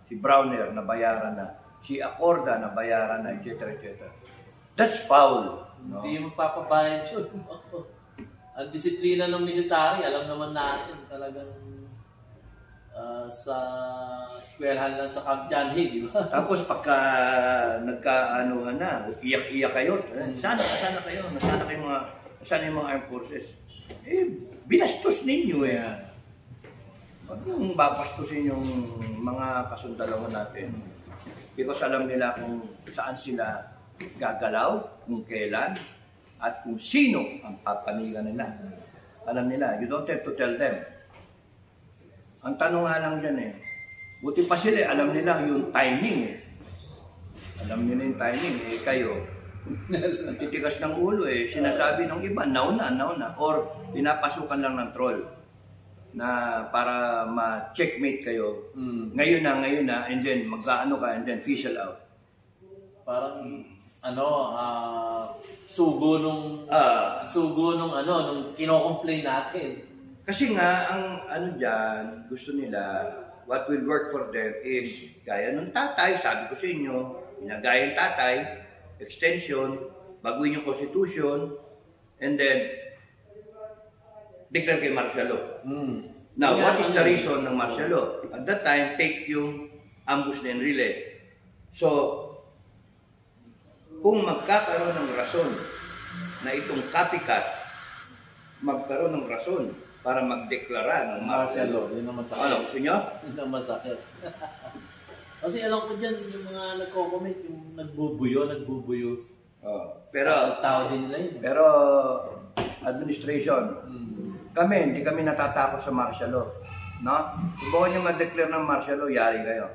si Browner na bayaran na, si Acorda na bayaran na, etc. That's foul. Hindi yung magpapabayad yun. Ang disiplina ng military, alam naman natin talagang sa eskwelahan lang sa Camp John Hay, di ba? Tapos pagka nagkaanuhan na, iyak-iyak kayo. Sana kayo yung mga armed forces. binastos ninyo eh. Yeah. Huwag yung babastusin yung mga kasundalawan natin. Because alam nila kung saan sila gagalaw, kung kailan, at kung sino ang papanigan nila. Alam nila, you don't have to tell them. Ang tanong nga lang dyan eh, buti pa sila, alam nila yung timing eh. Alam nila yung timing eh, kayo, ang titigas ng ulo eh, sinasabi ng iba, nauna, or pinapasukan lang ng troll na para ma-checkmate kayo. Ngayon na, and then mag-ano ka, and then fizzle out. Parang, sugo nung kino-complain natin. Kasi nga, ang dyan, gusto nila, what will work for them is, gaya ng tatay, sabi ko sa inyo, ginagaya ng tatay, extension, baguhin yung constitution, and then, declare kay martial law. Now, what is the reason ng martial law? At that time, take yung ambush and relay. So, kung magkakaroon ng rason na itong copycat, magkaroon ng rason para magdeklara ng martial law. Yun ang masakit. Ano, gusto nyo? Yun ang masakit. Kasi alam ko dyan, yung mga nagko-comment, yung nagbubuyo. Pero, tao din nila yun. Pero, administration, hindi kami natatakot sa martial law. No? Subukan nyo mag-declare ng martial law, yari kayo.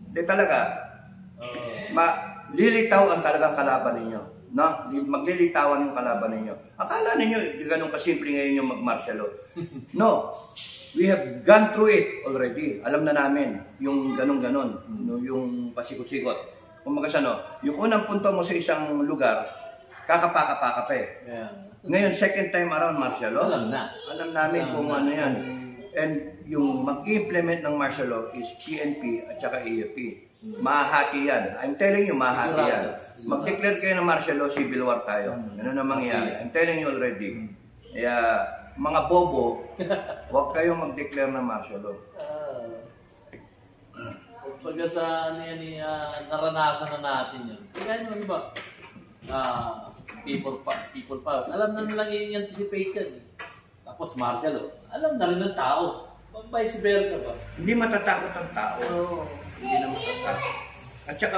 Hindi talaga. Lilitaw ang talagang kalaban ninyo. No? Maglilitawan yung kalaban ninyo. Akala ninyo, di ganun kasimple ngayon yung mag-martial law. No. We have gone through it already. Alam na namin yung ganun-ganon. No? Yung pasikot-sikot. Kung magasano, yung unang punto mo sa isang lugar, kakapaka-paka pa eh. Yeah. Ngayon, second time around martial law, Alam na. alam namin kung ano yan. And yung mag-implement ng martial law is PNP at saka AFP. Mahahati yan. I'm telling you, mahahati yan. Mag-declare kayo ng martial law, civil war tayo. Ganun ang mangyayari. I'm telling you already. Kaya, mga bobo, huwag kayong mag-declare ng martial law. Pagka sa naranasan na natin yun. Kaya ano ba? People power. Alam na nilang i-anticipate yan. Tapos martial law. Alam na rin ng tao. Vice versa ba? Hindi matatakot ang tao. Hindi na matatakot. At saka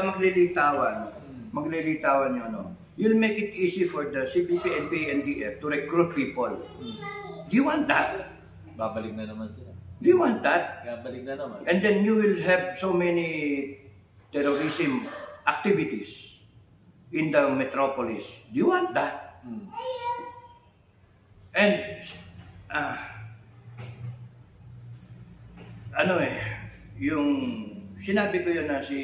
maglilitawan yun. No? You'll make it easy for the CBP, NPA, NDF to recruit people. Do you want that? Babalik na naman sila. Do you want that? Babalik na naman. And then you will have so many terrorism activities in the metropolis. Do you want that? And, yung sinabi ko yun na si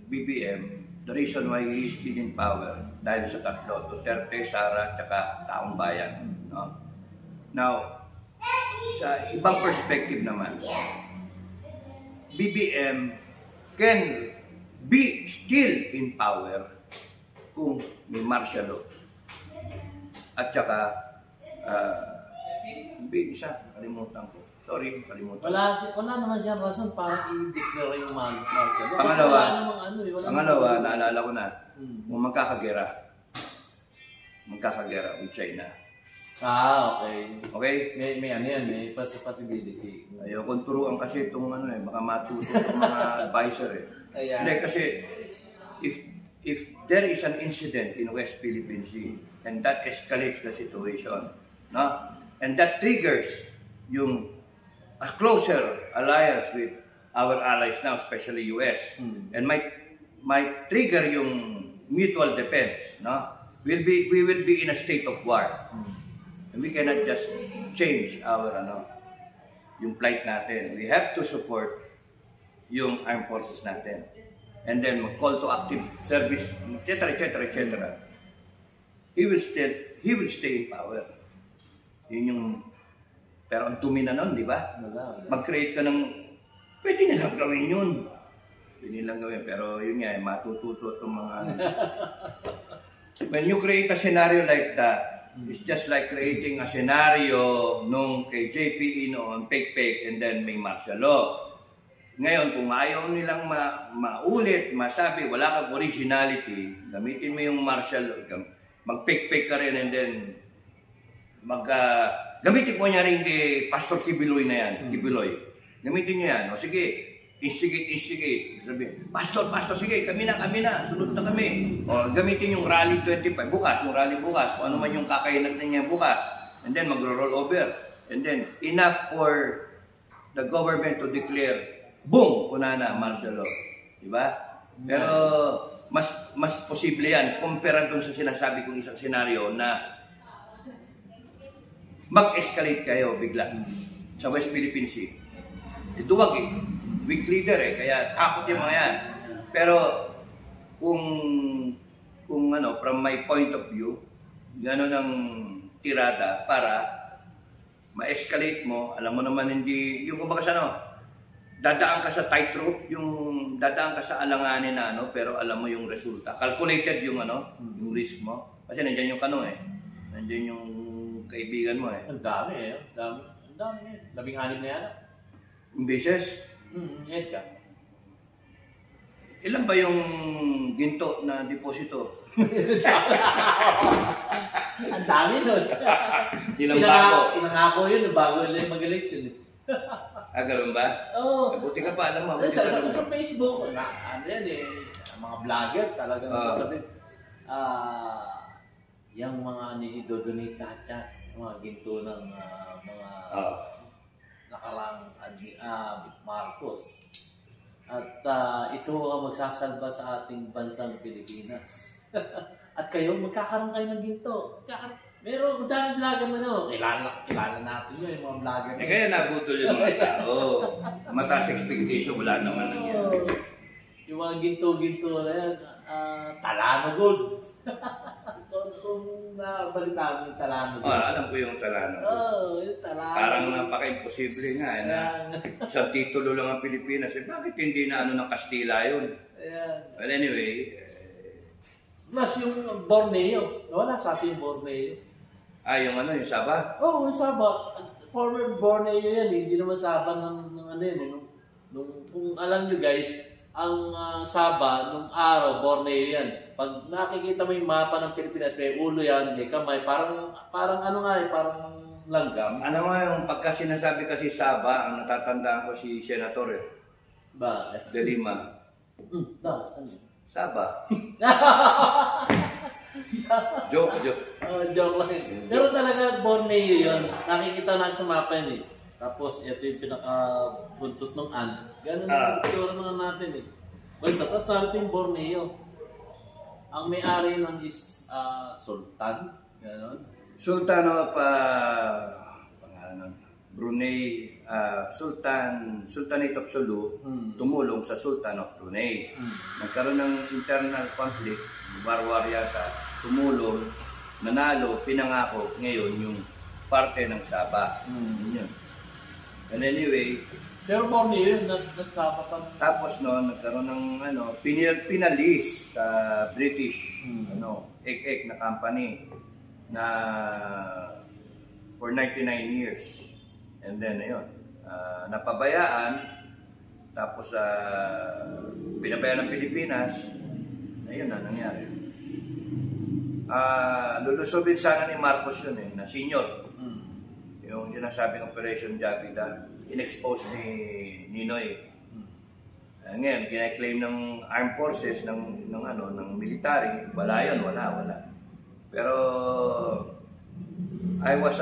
BBM, the reason why he is still in power, dahil sa tatlo, Duterte, Sara, tsaka Taong Bayan. No? Now, sa ibang perspective naman, BBM can be still in power kung may martial law. At saka, kalimutan ko. Sorry, kalimutan. Wala naman siyang rason para i-declare yung martial law. Pangalawa, naalala ko na, kung magkakagera with China. Okay. Okay? May ano yan, may possibility. Ayokong turuan kasi itong baka matuto itong mga advisor eh. Hindi kasi, if there is an incident in West Philippine Sea, and that escalates the situation, no? And that triggers yung a closer alliance with our allies now, especially US, and might trigger yung mutual defense, no? We will be in a state of war. And we cannot just change our yung plight natin. We have to support yung armed forces natin. And then mag-call to active service, etc., etc., etc. He will stay in power. Yun yung, pero ang dumi na nun, di ba? Mag-create ka ng, pwede nilang gawin yun. Pwede nilang gawin, pero yun nga, matututo itong mga, when you create a scenario like that, it's just like creating a scenario nung kay JPE noon, fake, and then may martial law. Ngayon, kung ayaw nilang maulit, masabi, wala kang originality, gamitin mo yung martial law, mag-fake ka rin, and then gamitin ko niya rin kay Pastor Kibiloy na yan, Kibiloy. Gamitin niya yan. O sige, instigate. Sabihin, Pastor, sige, kami na, sunod na kami. O gamitin yung Rally 25, yung Rally bukas, kung ano man yung kakainat na niya bukas. And then magro-roll over. And then, enough for the government to declare, boom, kunana, martial law. Diba? Pero, mas posible yan, kumpara dun sa sinasabi kong isang senaryo na mag-escalate kayo bigla sa West Philippine Sea. Ito wag eh. Weak leader eh. Kaya takot yung mga yan. Pero kung ano, from my point of view, gano'n ang tirada para ma-escalate mo. Alam mo naman hindi, yung kumbaga sa ano, dadaan ka sa tightrope, yung dadaan ka sa alanganin na ano, pero alam mo yung resulta. Calculated yung ano, yung risk mo. Kasi nandiyan yung kano eh. Nandiyan yung kaibigan mo eh. Ang dami eh. Ang dami eh. 16 na yan. Yung beses? Head ka. Ilan ba yung ginto na deposito? Ang dami nun. Ilang bako? Pinangako yun bago mag-election eh. Ganun ba? Oo. Buti ka pa, alam mo. Sa Facebook, ano yan eh, mga vlogger talagang sabi, yung mga ni-donate lahat yan, yung mga ginto ng mga nakarang Marcos. At ito ang magsasalba sa ating bansang Pilipinas. At kayo, magkakaroon kayo ng ginto. Meron, dahil vlogger mo no, kilala natin yun, yung mga vlogger. Kaya nabutol yung mga tao. Mataas expectation, wala naman nangyari. Yung mga ginto-ginto na yan, Talano Gold. Kung nabalitaan mo yung Talano Gold. Alam ko yung Talano Gold. Yung Talano. Parang napaka-imposible nga. Isang titulo lang ang Pilipinas. Bakit hindi na ng Kastila yun? Well, anyway. Plus yung Borneo. Wala sa atin yung Borneo. Yung ano, yung Sabah? Oo, yung Sabah. Former Borneo yan. Hindi naman Sabah ng ano yun. Kung alam nyo guys, ang Sabah, nung araw, Borneo yan. Pag nakikita mo yung mapa ng Pilipinas, may ulo yan, may kamay, parang ano nga eh, parang langgam. Ano nga yung pagka sinasabi kasi Sabah, ang natatandaan ko si Senator eh. Bakit? De Lima. Bakit? Sabah. Joke. Joke lang yun. Pero talaga Borneo yun. Nakikita natin sa mapa yun eh. Tapos ito yung pinaka-buntot ng ant. Ganun ang picture naman natin eh. Well, sa taas natin yung Borneo. Ang may-ari nun is Sultan. Ganon. Sultan pangalan Brunei, Sultanate of Sulu, tumulong sa Sultan of Brunei. Nagkaroon ng internal conflict, war yata, tumulong, nanalo, pinangako, ngayon yung parte ng Sabah. Yun. And anyway, pero Borneo yun, nagsama pa. Tapos noon, nagkaroon ng pinalis sa British, ek na company na for 99 years. And then, ayun, napabayaan, tapos pinabayaan ng Pilipinas, ayun na nangyari. Lulusubin sana ni Marcos yun na senior. Yung sinasabing Operation Jabida, in-expose ni Ninoy. Ngayon, kina-claim ng armed forces, ng military, wala yun, wala. Pero, I was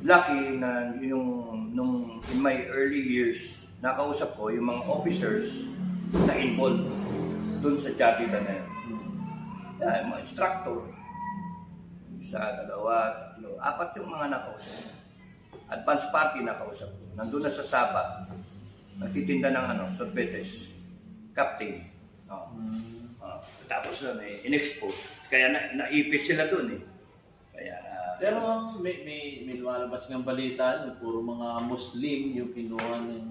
lucky na nung in my early years, nakausap ko yung mga officers na involved dun sa Jabida na yun. Yung mga instructor. Isa, dalawa, tatlo, 4 yung mga nakausap. Advance party nakausap ko. Nandun na sa Sabah. Nagtitinda ng sorbetes. Captain. Tapos in-expose. Kaya naipit sila dun eh. Kaya, pero may lumalabas ng balita, puro mga Muslim yung kinuha ng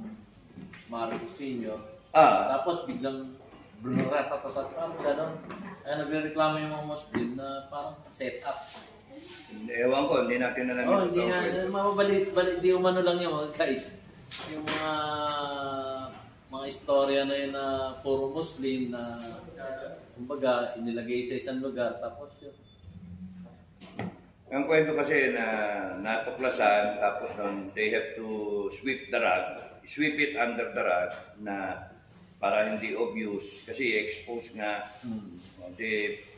Marcos Sr. Tapos biglang gano'n. Kaya nagreklamo yung mga Muslim na parang set up. Ewan ko, hindi natin alam. Hindi di umano lang yung mga guys. Yung mga istorya na yun na puro Muslim na kumbaga inilagay sa isang lugar tapos yun. Ang kwento kasi na natuklasan, tapos nun, they have to sweep it under the rug na para hindi obvious kasi expose nga,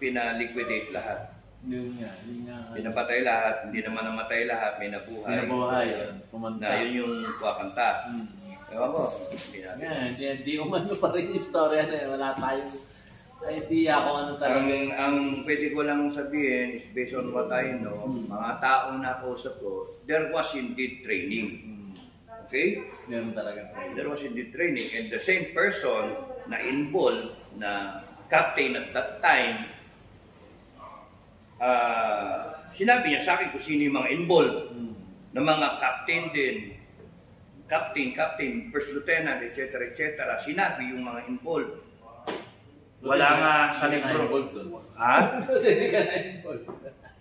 pinaliquidate lahat. Yun nga. Pinapatay lahat, hindi naman namatay lahat, may nabuhay. Kumanta. Na yun yung kuwakanta. Ewan ko, hindi natin. Hindi umano pa rin yung istorya na yun. Wala tayong idea kung ano talaga. Ang pwede ko lang sabihin is based on what I know, mga taong nakausap ko, there was indeed training. Okay? Meron talaga. There was indeed training. And the same person na involved, na captain at that time, sinabi niya sa akin kung sino yung mga involved, na mga captain din, captain, first lieutenant, etc. Sinabi yung mga involved. Wala nga sa libro. Ha? Hindi ka na involved.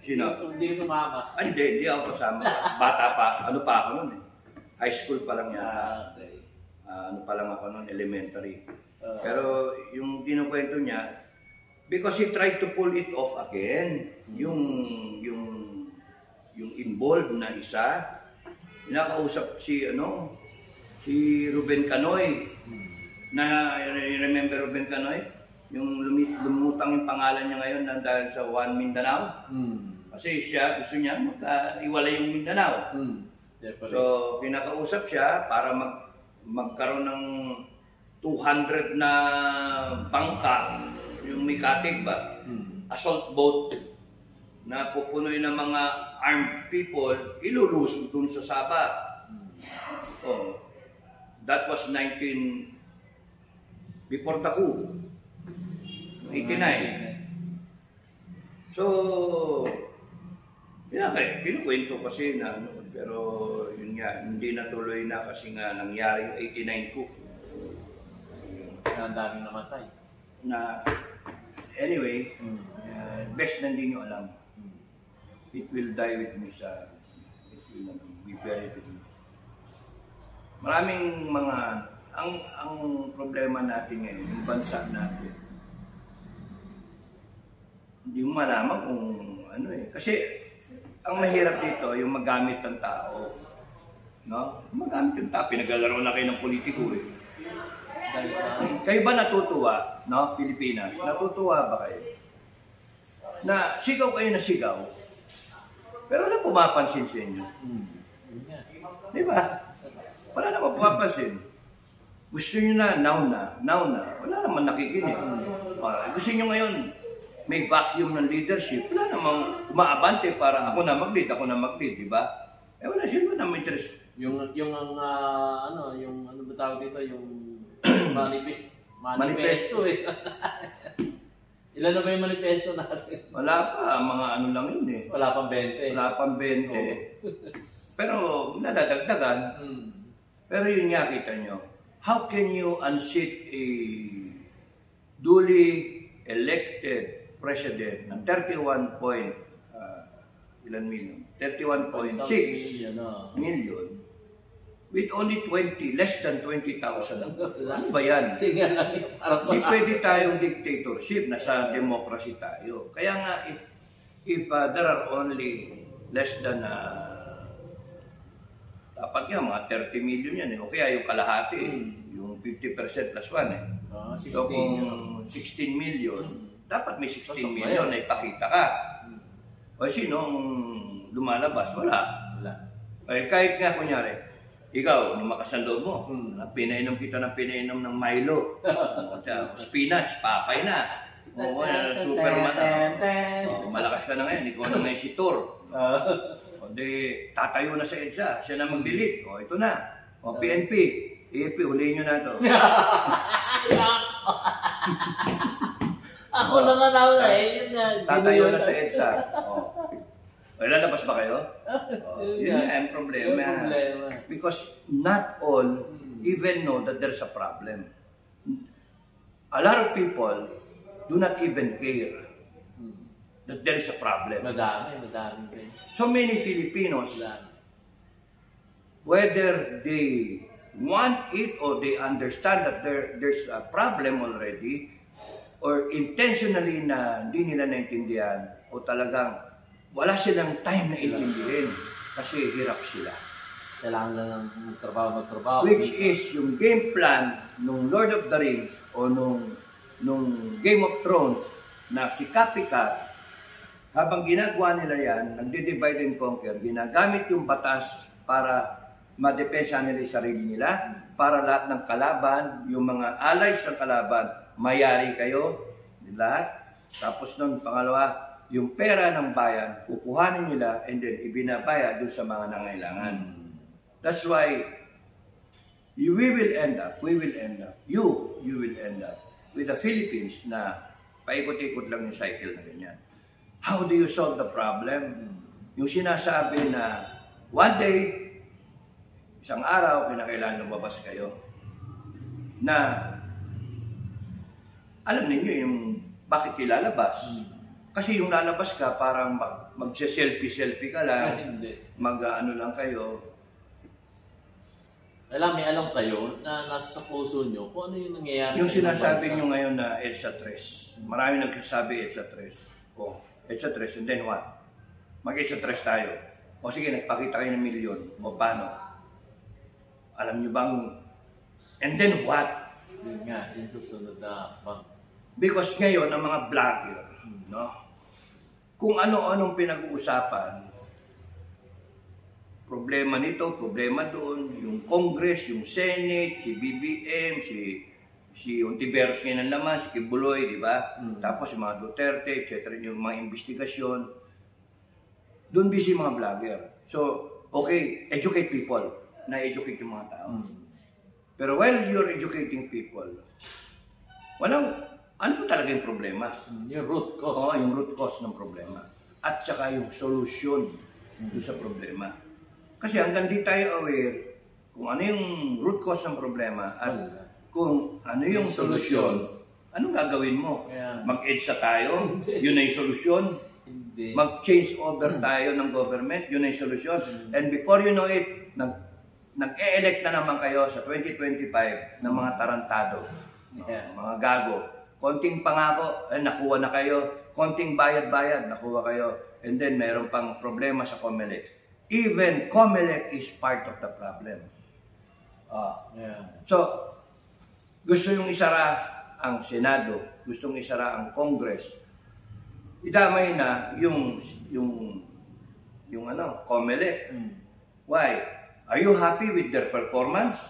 Sino? Hindi ka sumama. Hindi ako kasama. Bata pa. Ano pa ako nun eh? High school pa lang yata. Okay. Ano pa lang ako nun, elementary. Pero yung kinukwento niya, because he tried to pull it off again, yung involved na isa, nakausap si Ruben Canoy. Na remember Ruben Canoy? Yung lumutang yung pangalan niya ngayon dahil sa One Mindanao. Kasi siya, gusto niya magkaiwalay yung Mindanao. So, pinakausap siya para magkaroon ng 200 na bangka, yung may katig ba? Assault boat na pupunoy ng mga armed people, ilulusog dun sa Sabah. That was before the coup. 89. So, kinukwento kasi na pero yun nga, hindi natuloy na kasi nga nangyari yung 89 coup. Ang daming namatay. Anyway, best na hindi nyo alam. It will die with me it will be buried with me. Maraming ang problema natin ngayon, yung bansa natin, hindi mo malaman kung ano eh. Kasi ang mahirap dito, yung magamit ng tao. No? Magamit yung tao. Pinaglalaro na kayo ng politiko eh. Kayo ba natutuwa, no? Pilipinas? Natutuwa ba kayo? Na sigaw kayo na sigaw, pero wala pumapansin sa inyo. Di ba? Wala naman pumapansin. Gusto nyo na, now na. Wala naman nakikinig. Gusto nyo ngayon, may vacuum ng leadership. Wala namang umaabante para ako na mag-lead, di ba? Wala sila naman interest. Yung ano ba tawag dito, yung manifesto eh. Ilan na ba yung manifesto natin? Wala pa, mga ano lang yun eh. Wala pang 20. Wala pang 20. Pero nadadagdagan. Pero yun nga, kita nyo. How can you unseat a duly elected president ng 31.6 million with only less than 20,000. Ano ba yan? Sige lang yun. Hindi pwede tayong dictatorship, nasa democracy tayo. Kaya nga, if there are only less than dapat nga mga 30 million yan eh. O kaya yung kalahati, yung 50% plus 1 eh. So kung 16 million, dapat may 16 million na ipakita ka. O sinong lumalabas? Wala. Kahit nga kunyari, ikaw, nung makasando mo, pinainom kita ng Milo. Spinach, papay na. Superman na. Malakas ka na ngayon, ikaw na ngayon si Thor. O di, tatayo na sa EDSA, siya na mag-delete. O ito na. O PNP, AFP, huliin nyo na ito. Ako lang nga naman eh. Tatayo na sa EDSA. Lalabas ba kayo? Yun nga ang problema. Because not all even know that there's a problem. A lot of people do not even care that there is a problem. Madami. So many Filipinos, whether they want it or they understand that there's a problem already, or intentionally na hindi nila naintindihan, o talagang wala silang time na intindihin kasi hirap sila. Kailangan lang ng magtrabaho. Which is yung game plan nung Lord of the Rings o nung Game of Thrones na si Copycat, habang ginagawa nila yan, nagdi-divide and conquer, ginagamit yung batas para madepensa nila yung sarili nila, para lahat ng kalaban, yung mga allies ng kalaban, mayari kayo, lahat. Tapos nun, pangalawa, yung pera ng bayan, kukuhanin nila and then ibinabaya doon sa mga nangailangan. That's why you will end up with the Philippines na paikot-ikot lang yung cycle na ganyan. How do you solve the problem? Yung sinasabi na one day, isang araw, kinakailangan lumabas kayo na alam ninyo yung bakit ilalabas. Kasi yung lalabas ka, parang mag-selfie ka lang, mag-ano lang kayo. May alam kayo na nasa sa puso nyo kung ano yung nangyayari. Yung sinasabi nyo ngayon na EDSA 3. Marami nagsasabi EDSA 3. Oh, EDSA 3, and then what? Mag-EDSA 3 tayo. O sige, nagpakita kayo ng milyon. O paano? Alam nyo bang, and then what? Yun nga, yung susunod na Because ngayon, ang mga vlogger, no? Kung ano-anong pinag-uusapan, problema nito, problema doon, yung Congress, yung Senate, si BBM, si Ontiveros ngayon ang laman, si Kibuloy, di ba? Tapos yung mga Duterte, etc., yung mga investigasyon. Doon busy mga vlogger. So, okay, educate people, na-educate yung mga tao. Pero while you're educating people, ano ba talaga yung problema? Yung root cause. Oo, yung root cause ng problema. At saka yung solution sa problema. Kasi hanggang di tayo aware kung ano yung root cause ng problema at kung ano yung solusyon, anong gagawin mo? Yeah. Mag-EDSA tayo, yun na yung solusyon. Hindi. Mag-change order tayo ng government, yun na yung solusyon. And before you know it, nag-e-elect na naman kayo sa 2025 ng mga tarantado, mga gago. Konting pangako, nakuha na kayo. Konting bayad-bayad, nakuha kayo. And then, meron pang problema sa COMELEC. Even COMELEC is part of the problem. So, gusto yung isara ang Senado, gustong isara ang Congress. Idamay na yung COMELEC. Why? Are you happy with their performance?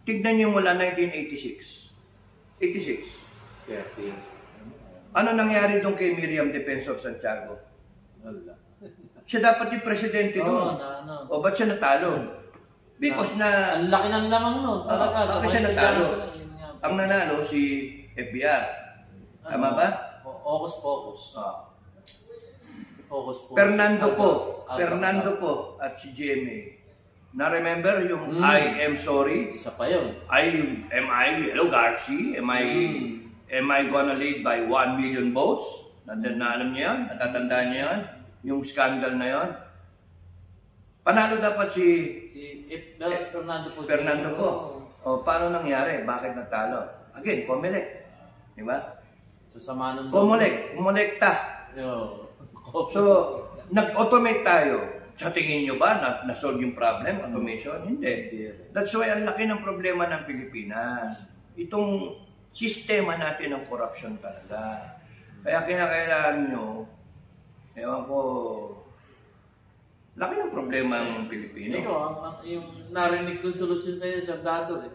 Tignan niyo mula 1986. 86. Ano nangyari doon kay Miriam Defensor Santiago? Wala. Siya dapat yung presidente doon. O ba't siya natalo? Because ang laki ng lamang nun. Bakit siya natalo? Ang nanalo si FBR. Tama ba? Focus. Fernando po at si GMA. Na-remember yung I am sorry? Isa pa yun. Hello Garci? Am I gonna lead by 1 million votes? Alam niyo yan? Natatandaan niyo yan? Yung scandal na yan? Panalo dapat si Fernando po. O paano nangyari? Bakit natalo? Again, COMELEC. Di ba? Kumolekta. So, nag-automate tayo. Sa tingin nyo ba na-solve yung problem? Automation? Hindi. That's why ang laki ng problema ng Pilipinas. Itong sistema natin ng corruption talaga. Kaya kinakailangan nyo, ewan ko, laki ng problema ng Pilipino. Yung narinig kong solusyon sa'yo, Sir Dado,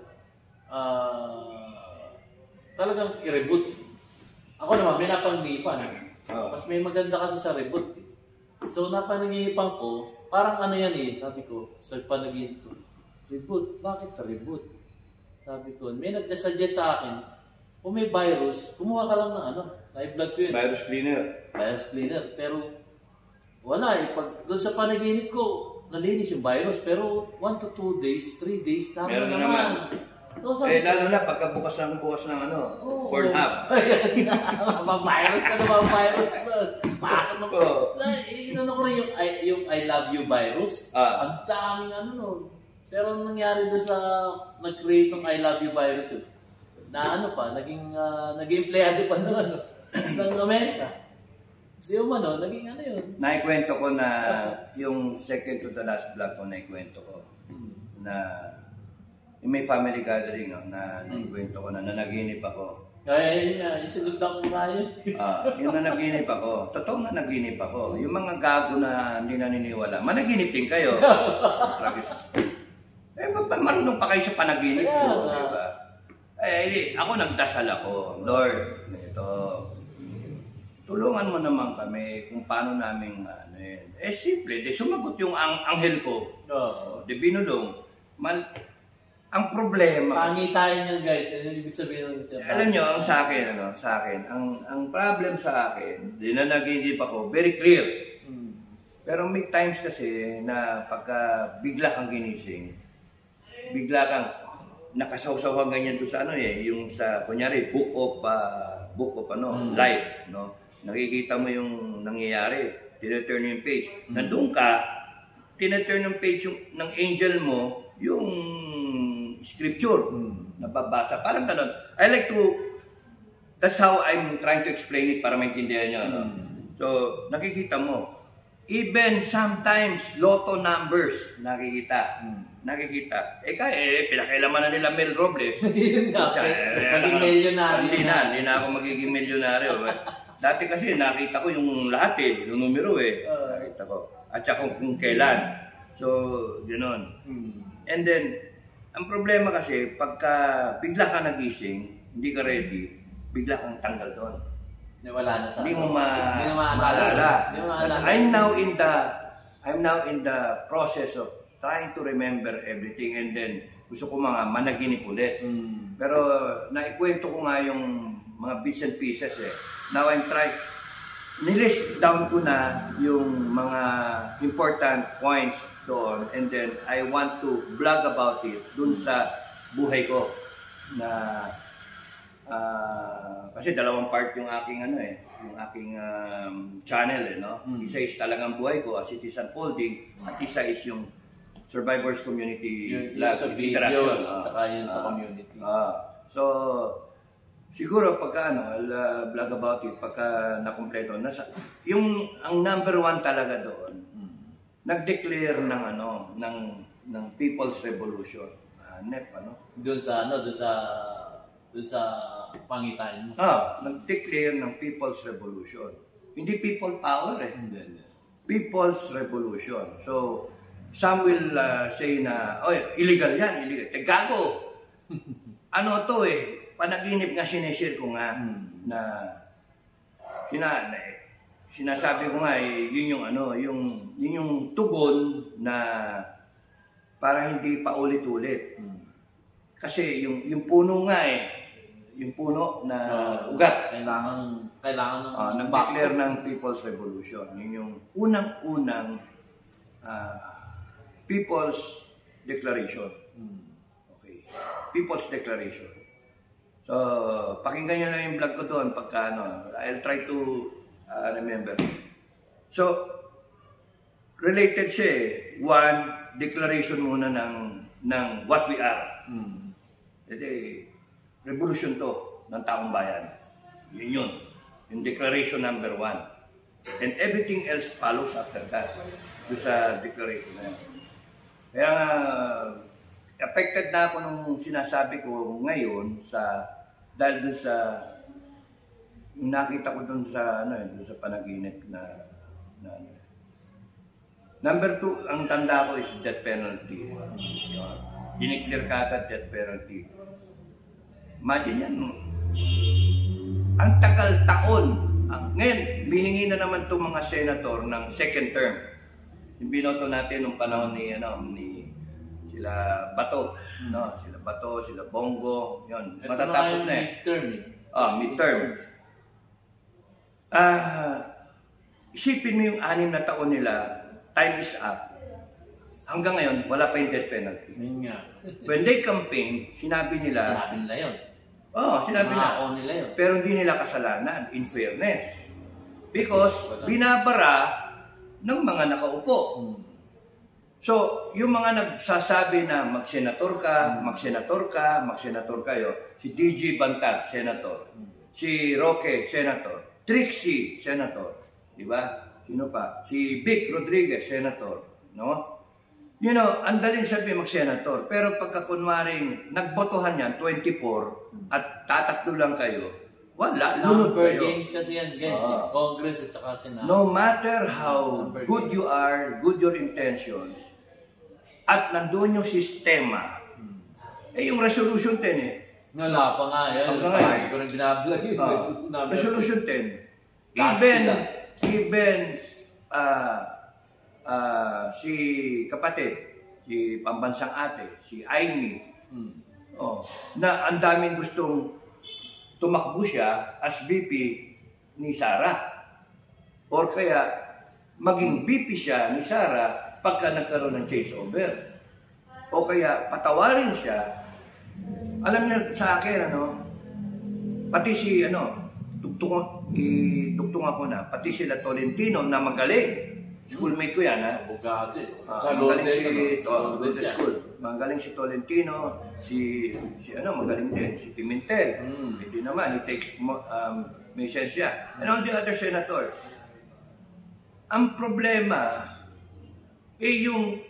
talagang i-reboot. Ako naman, pinapangnipan. Mas may maganda kasi sa reboot. So, napanagipan ko, parang ano yan sabi ko, sa panaginip ko, reboot, bakit reboot? Sabi ko, may nag-suggest sa akin, kung may virus, kumuha ka lang ng live blood ko yun. Virus cleaner. Pero, wala pag doon sa panaginip ko, nalinis yung virus, pero 1 to 2 days, 3 days, tama meron naman. So, lalo na pagka bukas ng Pornhub. Virus ka na ba? Virus na. Pasok na po. Inano ko rin yung I love you virus. Ang daming Pero ang nangyari doon sa nag-create ng I love you virus na naging empleyado pa ng Amerika. Si Umano, naging ano yun? Naikwento ko na yung second to the last vlog ko, naikwento ko na yung may family gathering, no, na naikwento ko na nanaginip ako. Ay, isunod lang ko nga yun. Yung nanaginip ako, totoo na naginip ako. Yung mga gago na hindi naniniwala, managinip din kayo. Tragis. Marunong pa kayo sa panaginip ko, di ba? Ako nagdasal ako, Lord, ito, tulungan mo naman kami kung paano namin ano yun. Simple, sumagot yung anghel ko. Di binulong. Ang problema... Pangitain niya guys, ano ibig sabihin ng siya? Alam nyo, sa akin, ang problem sa akin, di na naginip ako, very clear. Pero may times kasi na pagka bigla kang ginising, bigla kang nakasawsaw ganyan to sa ano yung sa, kunyari, book of life, no? Nakikita mo yung nangyayari, tineturn yung page. Nandun ka, tineturn yung page ng angel mo, yung scripture, nababasa. Parang ganun. That's how I'm trying to explain it para maintindihan nyo. No? So, nakikita mo, even sometimes, lotto numbers, nakikita. Pinakailaman na nila Mel Robles. Maging milyonaryo. Hindi na ako magiging milyonaryo. Dati kasi nakita ko yung lahat yung numero nakita ko. At saka kung kailan. So, gano'n. And then, ang problema kasi, pagka bigla ka nagising, hindi ka ready, bigla kang tanggal doon. Wala na sa hindi mo maalala. I'm now in the process of trying to remember everything, and then gusto ko managinip ulit. Pero naikwento ko nga yung mga bits and pieces Now I'm trying, nilist down ko na yung mga important points doon, and then I want to vlog about it dun sa buhay ko na kasi dalawang part yung aking yung aking channel no. Isa is talagang buhay ko as it is unfolding, at isa is yung Survivors Community Lab Interactions at saka yun sa community. So siguro pagka vlog about it, pagka nakumpleto ang number one talaga doon, nag-declare ng People's Revolution. Doon sa pangitain mo. Nag-declare ng People's Revolution. Hindi people power People's Revolution. So, some will say na, illegal yan, illegal. Gago! Ano to panaginip nga sineshare ko nga na sinasabi ko nga yun yung tugon na para hindi pa ulit-ulit. Kasi yung puno nga yung puno na ugat. Kailangan ng nag-declare ng People's Revolution. Yun yung unang-unang People's Declaration. Okay. People's Declaration. So, pakinggan nyo lang yung vlog ko doon pagka I'll try to remember. So, related siya One, declaration muna ng what we are. Revolution to ng taong bayan. Yun. Yung declaration number 1. And everything else follows after that. Doon sa declaration na yan. Kaya affected na ako nung sinasabi ko ngayon dahil doon sa nakita ko doon sa doon sa panaginip na number 2, ang tanda ko is death penalty. Dineclare ka agad death penalty. Imagine yan. Ang tagal taon. Ngayon, bihingi na naman itong mga senator ng second term. Yung binoto natin nung panahon ni sila Bato. Sila Bato, sila Bongo. Yun. Matatapos na midterm midterm. Isipin mo yung 6 na taon nila, time is up. Hanggang ngayon, wala pa yung death penalty. When they campaign, sinabi nila yun. Sinabi nila yun. Pero hindi nila kasalanan, in fairness. Because binabara ng mga nakaupo. So, yung mga nagsasabi na magsenator kayo, si DJ Bantag, senator. Si Roque, senator. Trixie, senator. Di ba? Sino pa? Si Vic Rodriguez, senator. No? You know, ang daling sabi mag-senator. Pero pagka kunwaring nagbotohan yan, 24, at tataklo lang kayo, wala, lunod Number kayo. games kasi yan, guys. Congress at saka Senado. No matter how Number good you are, good your intentions, at nandun yung sistema, yung resolution 10 eh. Wala pa nga yan. Hanggang ngayon. Lagi ko rin binablog yun. Resolution 10. Lahat sila. Even si kapatid, si pambansang ate, si Aimee, na ang daming gustong tumakbo siya as VP ni Sara. Or kaya maging VP siya ni Sara pagka nagkaroon ng changeover. O kaya patawarin siya. Alam niyo sa akin, pati si, dugtungan ko na, pati sila Tolentino na magaling. Schoolmate ko yan, ha? Abogado eh. Sa Magaling Lourdes, si Lourdes yan. School. Magaling si Tolentino, magaling din, si Pimentel. Hindi naman, he takes, may sense siya. And all the other senators. Ang problema, yung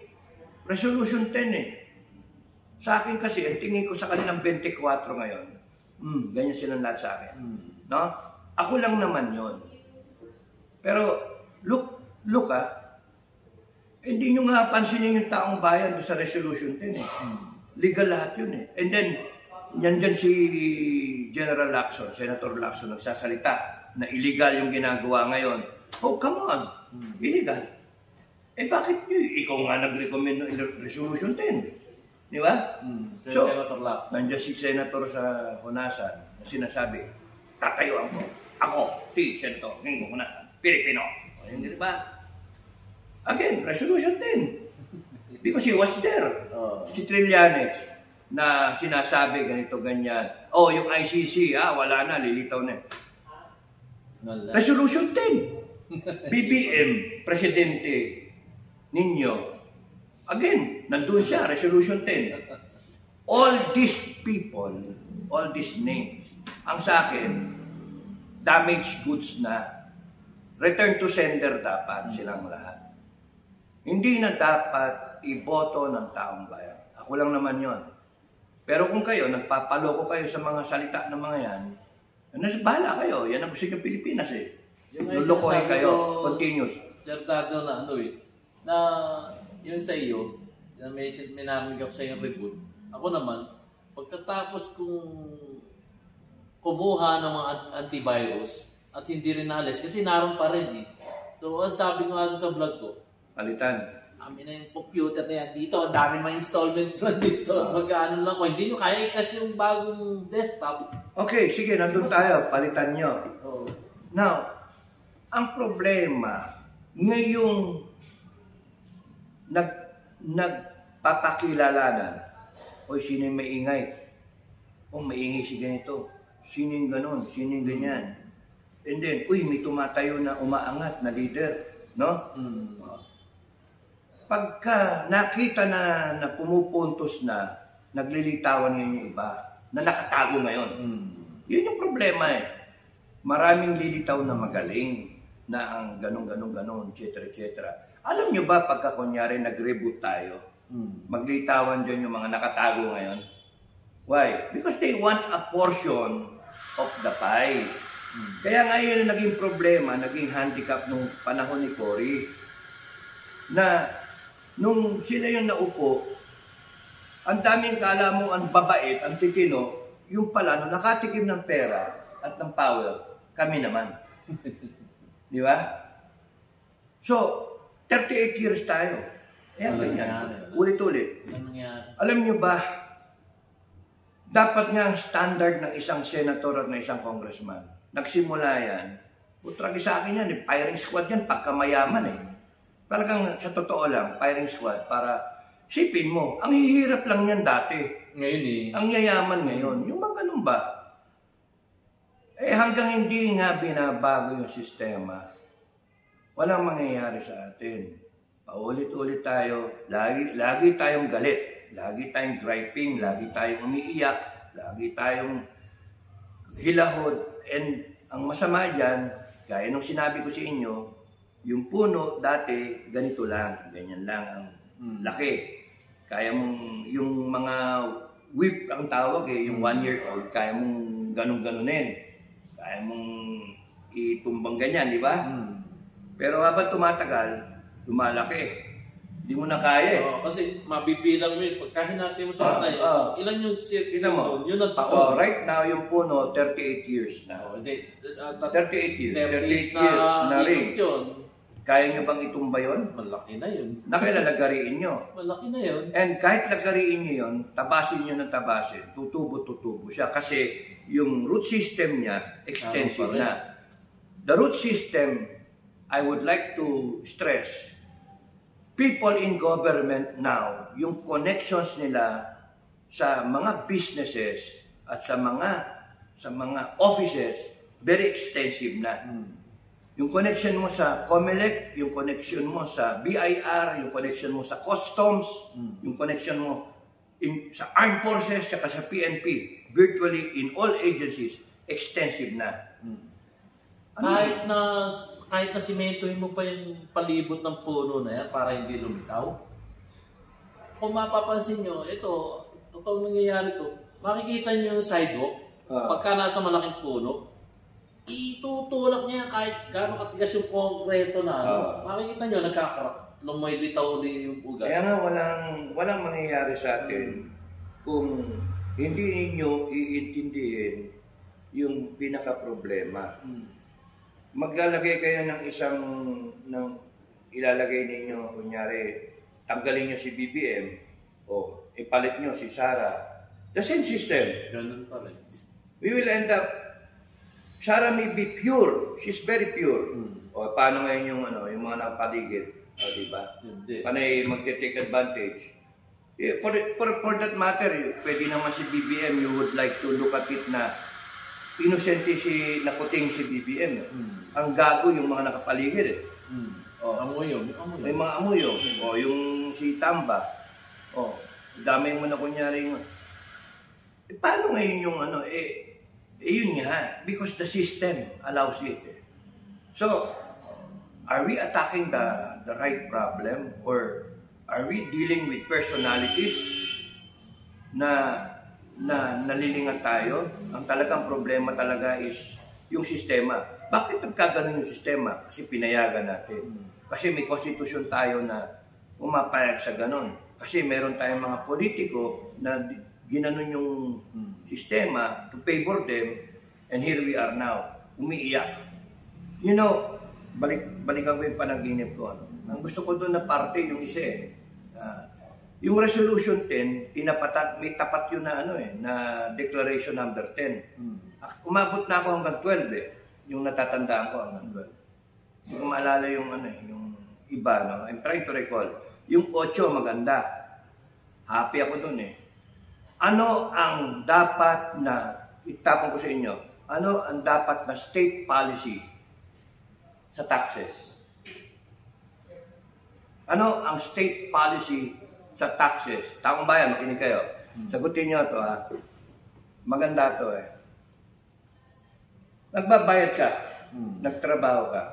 Resolution 10 eh. Sa akin kasi, ang tingin ko sa kanilang 24 ngayon, ganyan silang lahat sa akin. No? Ako lang naman yon. Pero, look hindi nyo nga pansinin yung taong bayan sa Resolution 10 eh. Legal lahat yun eh. And then, nandyan si General Lacson, Senator Lacson, nagsasalita na illegal yung ginagawa ngayon. Oh, come on. Illegal. Eh bakit nyo? Ikaw nga nag-recommend ng Resolution 10. Di ba? So, Senator Lacson. nandiyan si Senator sa Hunasan na sinasabi, tatayuan ko. Ako, si Senator Hunasan, Pilipino. Hindi ba? Again, Resolution 10. Because he was there. Si Trillanes na sinasabi ganito, ganyan. Oh, yung ICC, wala na, lilitaw na. Resolution 10. BBM, Presidente ninyo. Again, nandun siya, Resolution 10. All these people, all these names, ang sa akin, damaged goods na. Return to sender dapat silang lahat. Hindi na dapat iboto ng taong bayan. Ako lang naman yon. Pero kung kayo, nagpapaloko kayo sa mga salita ng mga yan, bahala kayo. Yan ang gusto ng Pilipinas eh. Lulukohin kayo, continuous. Certado na na yun sa iyo, na may narinig ako sa iyong reboot. Ako naman, pagkatapos kong kumuha ng mga antivirus at hindi rin naalis, kasi naroon pa rin eh. So, sabi ko nga sa vlog ko, Palitan. amin na yung computer na yan dito, ang dami mga installment plan dito, mag-ano lang ko, hindi nyo kaya i-cash yung bagong desktop. Okay, sige, nandun tayo, palitan nyo. Now, ang problema, ngayong nagpapakilalanan, o sino yung maingay? O maingay si ganito. Sino yung ganon? Sino yung ganyan? And then, may tumatayo na umaangat na leader. No? Pagka nakita na pumupuntos na, naglilitawan ngayon yung iba, na nakatago ngayon. Yun yung problema eh. Maraming lilitaw na magaling, na ang ganon, etc. Alam nyo ba pagka kunyari nag-reboot tayo, maglitawan dyan yung mga nakatago ngayon? Why? Because they want a portion of the pie. Kaya nga yun naging problema, naging handicap nung panahon ni Cory, na nung sila yung naupo, ang daming kala mo ang babait, ang titino, yung pala, nung nakatikim ng pera at ng power, kami naman. Di ba? So, 38 years tayo. Ayan, ganyan. Ulit-ulit. Alam nyo ba, dapat nga ang standard ng isang senator at ng isang congressman, nagsimula yan, putragi sa akin yan, firing squad yan, pagkamayaman eh. Talagang sa totoo lang, firing squad, para sipin mo, ang hihirap lang yan dati. Ngayon eh. Ang yayaman ngayon. Yung mga ganun ba? Hanggang hindi nga binabago yung sistema, walang mangyayari sa atin. Paulit-ulit tayo, lagi tayong galit, lagi tayong griping, lagi tayong umiiyak, lagi tayong hilahod. And ang masama dyan, Kaya nung sinabi ko sa inyo, yung puno dati, ganito lang, ganyan lang ang laki. Kaya mong, yung mga whip ang tawag yung 1 year old, kaya mong ganun-ganunin. Kaya mong itumbang ganyan, di ba? Pero habang tumatagal, lumalaki. Hindi mo na kaya kasi mabibilang mo yun. Pagka hinati mo sa tayo, ilan yung Kita mo, yun at ako. right now yung puno, 38 years na. 38 years. 38 years na rin. Kaya nyo bang itumba yun? Malaki na yun. Nakilalagariin nyo. Malaki na yun. And kahit lagariin nyo yun, tabasin nyo ng tabasin, tutubo siya. Kasi yung root system niya, extensive na. The root system, I would like to stress, people in government now, yung connections nila sa mga businesses at sa mga offices, very extensive na. Yung connection mo sa COMELEC, yung connection mo sa BIR, yung connection mo sa Customs, yung connection mo sa Armed Forces, saka sa PNP, virtually in all agencies, extensive na. Kahit na simentohin mo pa yung palibot ng puno na yan para hindi lumitaw. Kung mapapansin nyo, ito, totoong nangyayari to, makikita nyo yung sidewalk, pagka nasa malaking puno, itutulak niya kahit gano'ng katigas yung konkreto na makikita nyo, nagkakarak, lumaylitaw ulit yung ugat. Kaya nga walang mangyayari sa atin kung hindi ninyo iintindihin yung pinaka-problema. Maglalagay kayo ng ilalagay ninyo, kunyari, tanggalin nyo si BBM, o ipalit nyo si Sara. The same system. Ganun pa rin. We will end up, Sara may be pure. She's very pure. O paano ngayon yung mga nakapaligid? O diba? Panay magte-take advantage. For that matter, pwede naman si BBM, you would like to look at it na inosente nakuting si BBM. Ang gago yung mga nakapaligid Amuyong. May mga amuyong. O yung si Tamba. O, dami mo na kunyari yung... paano ngayon yung yun nga, because the system allows it. So, are we attacking the right problem, or are we dealing with personalities na nalilingan tayo? Ang talagang problema talaga is yung sistema. Bakit nagkaganon yung sistema? Kasi pinayagan natin. Kasi may konstitusyon tayo na pumapayag sa ganon. Kasi meron tayong mga politiko na ginanon yung sistema to favor them, and here we are now, umiiyak. You know, balikan ko yung panaginip ko. Ang gusto ko doon na parte, yung isa yung resolution 10, may tapat yun na na declaration number 10. Umabot na ako hanggang 12 yung natatandaan ko hanggang 12. Hindi ko maalala yung yung iba, I'm trying to recall. Yung 8 maganda. Happy ako doon Ano ang dapat na, itapon ko sa inyo, ano ang dapat na state policy sa taxes? Ano ang state policy sa taxes? Taong bayan, makinig kayo. Sagutin nyo ito Maganda ito Nagbabayad ka, nagtrabaho ka,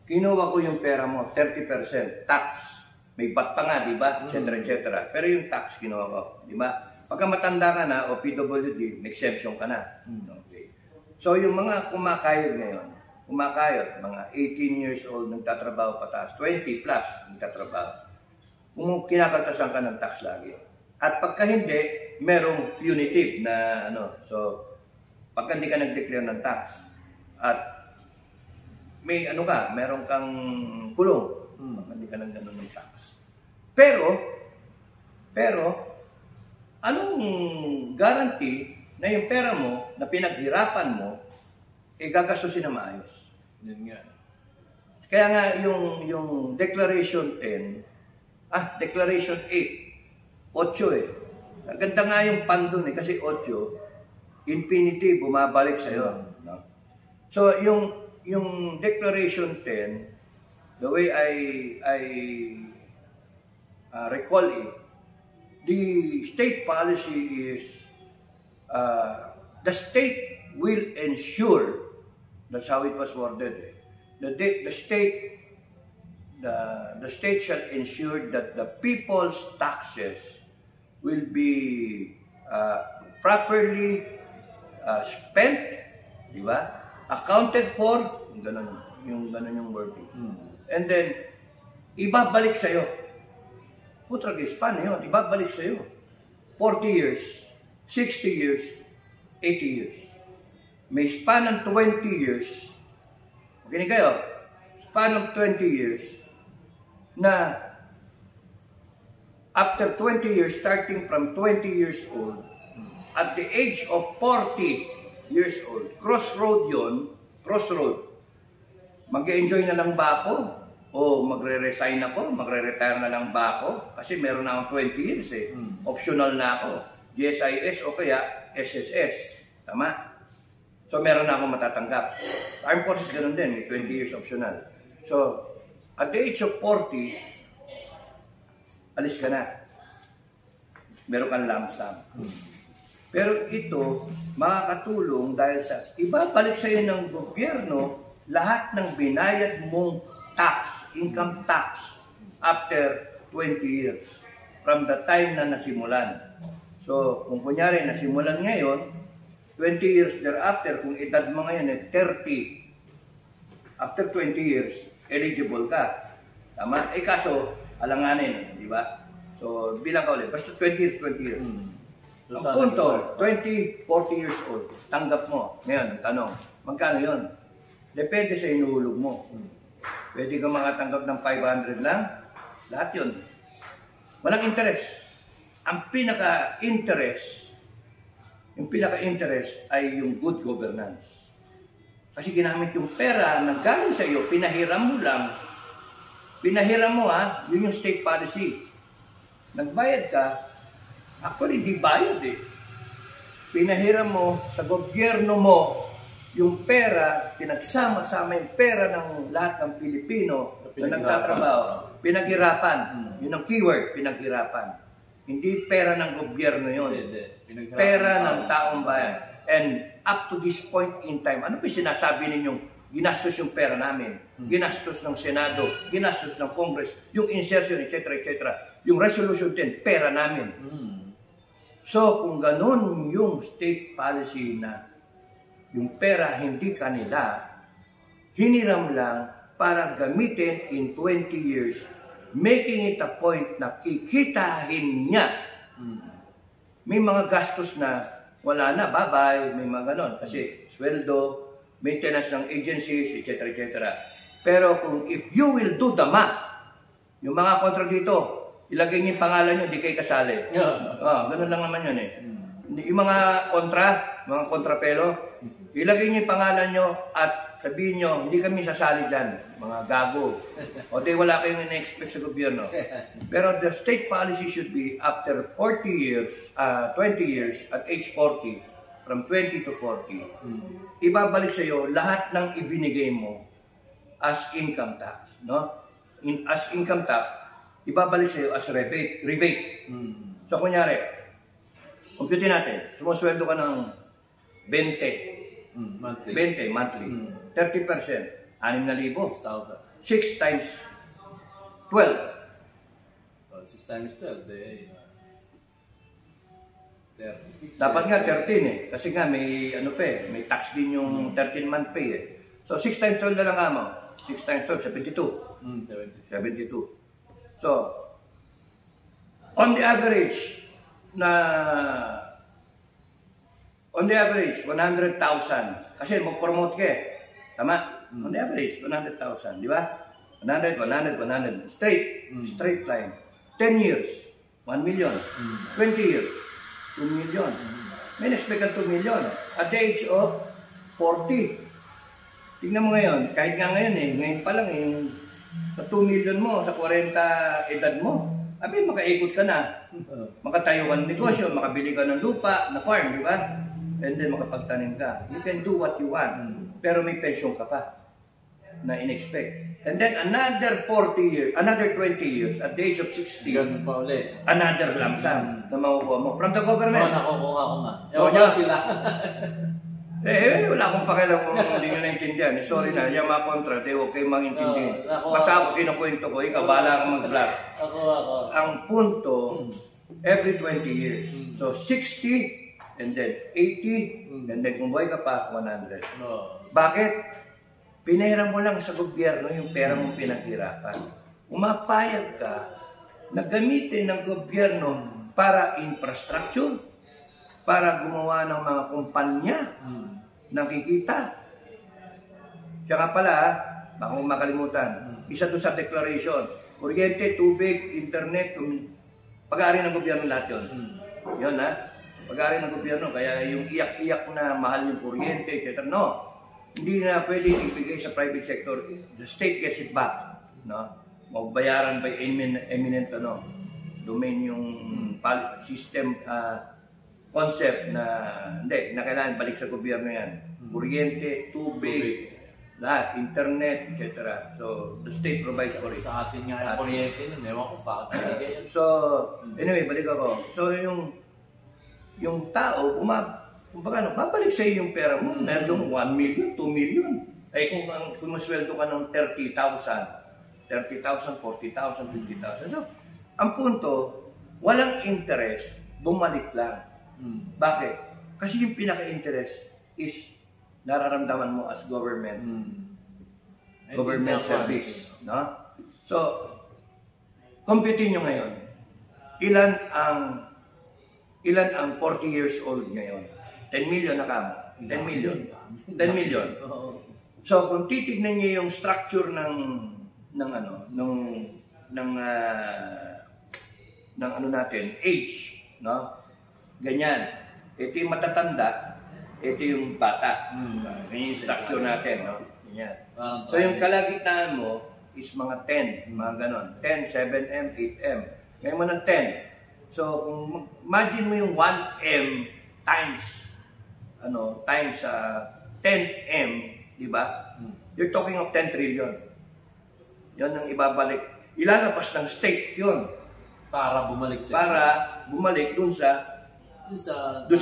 kinuha ko yung pera mo, 30% tax. May bat pa nga, di ba? etc. Pero yung tax kinuha ko, di ba? Pagka matanda ka na, o PWD, may exemption ka na. Okay. So, yung mga kumakayod ngayon, mga 18 years old, nagtatrabaho pataas, 20 plus, nagtatrabaho. Kung kinakaltasan ka ng tax lagi. At pagka hindi, merong punitive na so, pagka hindi ka nag-declare ng tax, at may meron kang kulong, pagka hindi ka nag-ano ng tax. Pero, anong guarantee na yung pera mo, na pinaghirapan mo, gagastusin na maayos? Yun nga. Kaya nga, yung Declaration 10, Declaration 8, 8 Ang ganda nga yung pan dun kasi 8, infinity, bumabalik sa'yo. No? So, yung Declaration 10, the way I recall it, the state policy is the state will ensure, that's how it was worded, the state shall ensure that the people's taxes will be properly spent, di ba? Accounted for, yung wording. And then, ibabalik sa'yo. Putragis, paano yun? Ibabalik sa'yo. 40 years, 60 years, 80 years. May span ng 20 years. Okay kayo? Span of 20 years na after 20 years, starting from 20 years old, at the age of 40 years old, crossroad yun, crossroad. Mag-enjoy na lang ba ako? O magre-resign ako? Magre-retire na lang ba ako? Kasi meron na akong 20 years eh. Optional na ako. GSIS o kaya SSS. Tama? So meron na akong matatanggap. Armed Forces ganun din, may 20 years optional. So, at the age of 40, alis ka na. Meron kang lump sum. Pero ito, makakatulong dahil sa ibabalik sa iyo ng gobyerno lahat ng binayad mong tax, income tax, after 20 years from the time na nasimulan. So, kung kunyari nasimulan ngayon, 20 years thereafter, kung edad mo ngayon ay 30, after 20 years, eligible ka. Tama? Eh kaso, alanganin, di ba? So, bilang ka ulit. Basta 20 years, 20 years. Ang punto, 20, 40 years old, tanggap mo. Ngayon, tanong, magkano yun? Depende sa inuhulog mo. Pwede ka makatanggap ng 500 lang, lahat yun. Walang interest. Ang pinaka-interest ay yung good governance. Kasi ginamit yung pera na galing sa iyo, pinahiram mo lang. Pinahiram mo yun yung state policy. Nagbayad ka, actually di bayad eh. Pinahiram mo sa gobyerno mo yung pera, pinagsama-sama yung pera ng lahat ng Pilipino na nagtatrabaho. Pinaghirapan. Yun ang keyword, pinaghirapan. Hindi pera ng gobyerno yun. Pera ng taong bayan. And up to this point in time, ano pa sinasabi ninyong ginastos yung pera namin? Ginastos ng Senado, ginastos ng Congress, yung insertion, etc., etc. Yung resolution 10, pera namin. So, kung ganun yung state policy na yung pera hindi kanila, hiniram lang para gamitin in 20 years, making it a point na kikitahin niya. May mga gastos na wala na, bye-bye, may mga ganon. Kasi sweldo, maintenance ng agencies, etc., etc. Pero kung if you will do the math, yung mga kontra dito, ilagay niyo yung pangalan niyo, di kayo kasali. Ganun lang naman yun eh. Yung mga kontrapelo, ilagay niyo yung pangalan niyo at sabihin niyo, hindi kami sasali dyan, mga gago. O di wala kayong ina-expect sa gobyerno. Pero the state policy should be after 40 years, 20 years, at age 40, from 20 to 40, ibabalik sa iyo lahat ng ibinigay mo as income tax. No? As income tax, ibabalik sa iyo as rebate. So kunyari, computin natin, sumusweldo ka ng 20 monthly. 30%, 6,000. 6 times 12. 6 times 12, 36. Dapat nga 13 eh. Kasi nga may may tax din yung 13-month pay eh. So 6 times 12 na lang nga mo. 6 times 12, 72. 72. So, on the average, 100,000. Kasi mag-promote ka eh. Tama? On the average, 100,000. Di ba? 100. Straight line. 10 years, 1 million. 20 years, 2 million. May expect ka 2 million. At the age of 40. Tingnan mo ngayon, kahit nga ngayon pa lang yung sa 2 million mo, sa 40 edad mo, makaikot ka na. Makatayo ka ng negosyo, makabili ka ng lupa, na farm, di ba? And then makapagtanim ka. You can do what you want. Pero may pension ka pa na in-expect. And then another 40 years, another 20 years, at the age of 60, ganun pa ulit. Another lump sum na makukuha mo. From the government. Nakukuha ko nga. Ewan Ewan sila. Wala akong pakialam kung hindi nyo naintindihan. Sorry na, yung mga kontra, huwag kayong mangintindihan. Basta ako kinukwento ko, ikaw, bahala kang mag-vlog. Ako. Ang punto, every 20 years. So, 60, and then 80, and then kung buhay ka pa, 100. Bakit? Pinahiram mo lang sa gobyerno yung pera mong pinaghirapan. Umapayag ka na gamitin ng gobyerno para infrastructure, para gumawa ng mga kumpanya nakikita. Siya nga pala, baka mong makalimutan, isa to sa declaration, kuryente, tubig, internet, pag-aari ng gobyerno lahat yun. Yun ha, pag-aari ng gobyerno, kaya yung iyak-iyak na mahal yung kuryente, etc. No, hindi na pwede ibigay sa private sector. The state gets it back. No? Magbayaran by eminent domain yung system, concept na hindi, na kailangan balik sa gobyerno yan. Kuryente, tubig, lahat, internet, etc. So, the state provides for it. Sa atin nga yung kuryente nun, ewan ko bakit binigay yan. So, anyway, balik ako. So, yung tao, kumbaga, babalik sa iyo yung pera mo. Meron 1 million, 2 million. Ay kung sumusweldo ka ng 30,000, 40,000, 50,000. So, ang punto, walang interest, bumalik lang. Bakit? Kasi yung pinaka-interest is nararamdaman mo as government. Government service. No? So, computin nyo ngayon. Ilan ang 40 years old ngayon? 10 million na kamo. 10 million. 10 million. So, kung titignan niyo yung structure ng natin, age, no? Ganyan. Ito yung matatanda, ito yung bata. Ganyan yung structure natin, no? Ganyan. So, yung kalagitnaan mo is mga 10, mga ganon. 10, 7M, 8M. Ngayon mo ng 10. So, kung imagine mo yung 1M times 10M, di ba? You're talking of 10 trillion. Yan ang ibabalik. Ilalabas ng state yun. Para bumalik dun sa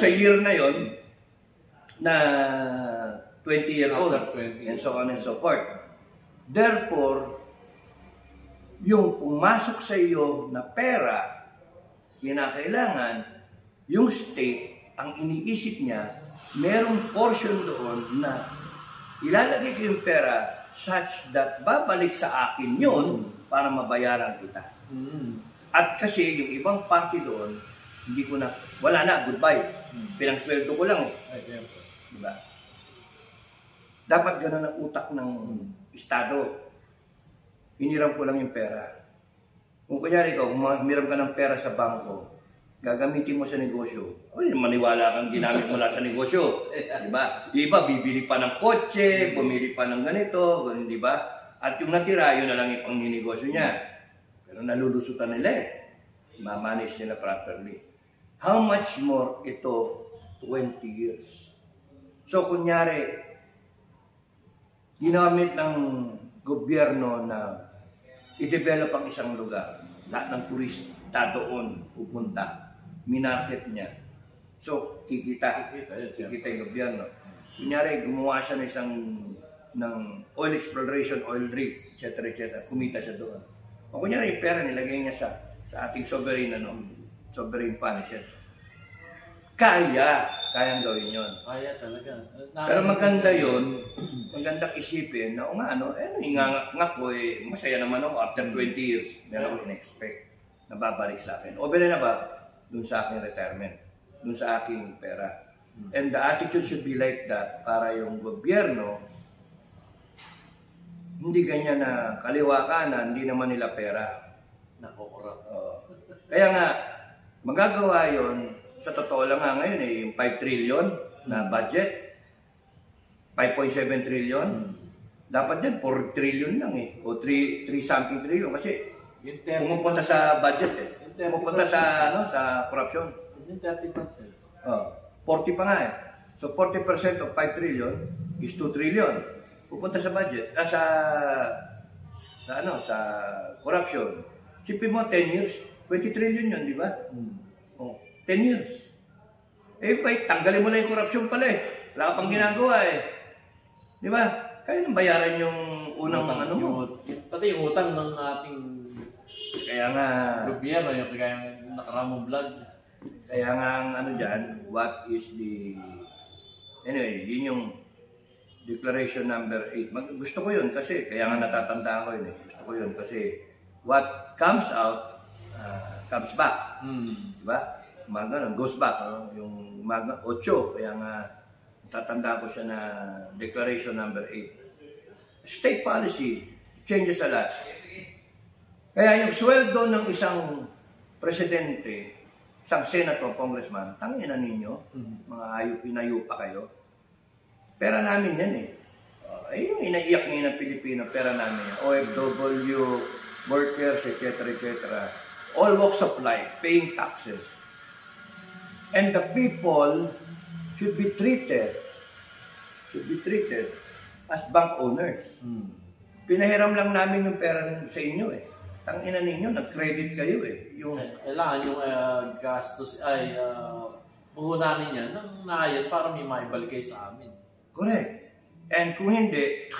year na yon na 20 year old and so on and so forth. Therefore, yung pumasok sa iyo na pera, kinakailangan yung state, ang iniisip niya, merong portion doon na ilalagay ko yung pera such that babalik sa akin yun para mabayaran kita. At kasi yung ibang party doon, hindi ko na, wala na, goodbye. Pinangsweldo ko lang eh. Diba? Dapat gano'n ang utak ng Estado. Hiniram ko lang yung pera. Kung kunyari ikaw, humiram ka ng pera sa bangko, gagamitin mo sa negosyo. Maniwala kang ginamit mo lahat sa negosyo. Diba? Yung iba, bibili pa ng kotse, bumili pa ng ganito, ganun, diba? At yung natira, yun na lang ipang ninegosyo niya. Pero nalulusutan nila eh. Ma-manage nila properly. How much more ito 20 years? So, kunyari, ginamit ng gobyerno na i-develop ang isang lugar. Lahat ng turista doon pupunta. Minarket niya. So, kikita yung gobyerno. Kunyari, gumawa siya ng isang oil exploration, oil rig, etc. Kumita siya doon. O kunyari, pera nilagay niya sa ating sovereign fund, etc. Kayang gawin yun. Kaya talaga. Pero maganda yun, magandang isipin na, ingangak ko masaya naman ako after 20 years, meron ako in-expect na babalik sa akin. O na ba, dun sa aking retirement, dun sa aking pera. And the attitude should be like that para yung gobyerno, hindi ganyan na kaliwa kanan, hindi naman nila pera. Nakukurap. Kaya nga, magagawa yun, sa totoo lang nga ngayon yung 5 trillion na budget, 5.7 trillion, dapat dyan 4 trillion lang o 3 something trillion kasi pumupunta sa budget pumupunta sa corruption. Yung 30%. 40 pa nga So 40% of 5 trillion is 2 trillion. Pupunta sa budget, sa corruption. Sipin mo 10 years, 20 trillion yun, di ba? 10 years. Tanggalin mo na yung corruption pala Wala ka pang ginagawa eh. Di ba? Kaya nang bayaran yung unang ano mo. Pati yung utang ng ating Kaya nga, gobyerno, yung kaya nakaramong vlog. kaya nga ang ano dyan, what is the... Anyway, yun yung declaration number 8. Gusto ko yun kasi, kaya nga natatandaan ko yun eh. Gusto ko yun kasi what comes out, comes back. Diba? Mga ganun, goes back. No? Yung mga 8, kaya nga tatandaan ko siya na declaration number 8. State policy changes a lot. Kaya yung sweldo ng isang presidente, isang senator, congressman, tangin na ninyo, mga hayop-inayupa kayo. Pera namin yan eh. Yung inaiyak ngayon ng Pilipino, pera namin yan. OFW, workers, etc., etc. All walks of life, paying taxes. And the people should be treated as bank owners. Pinahiram lang namin yung pera sa inyo eh. Tangina ninyo, nag-credit kayo eh. Yung... Kailangan yung gastos ay puhunanin niya ng naayos para may maibalik kayo sa amin. Correct. And kung hindi,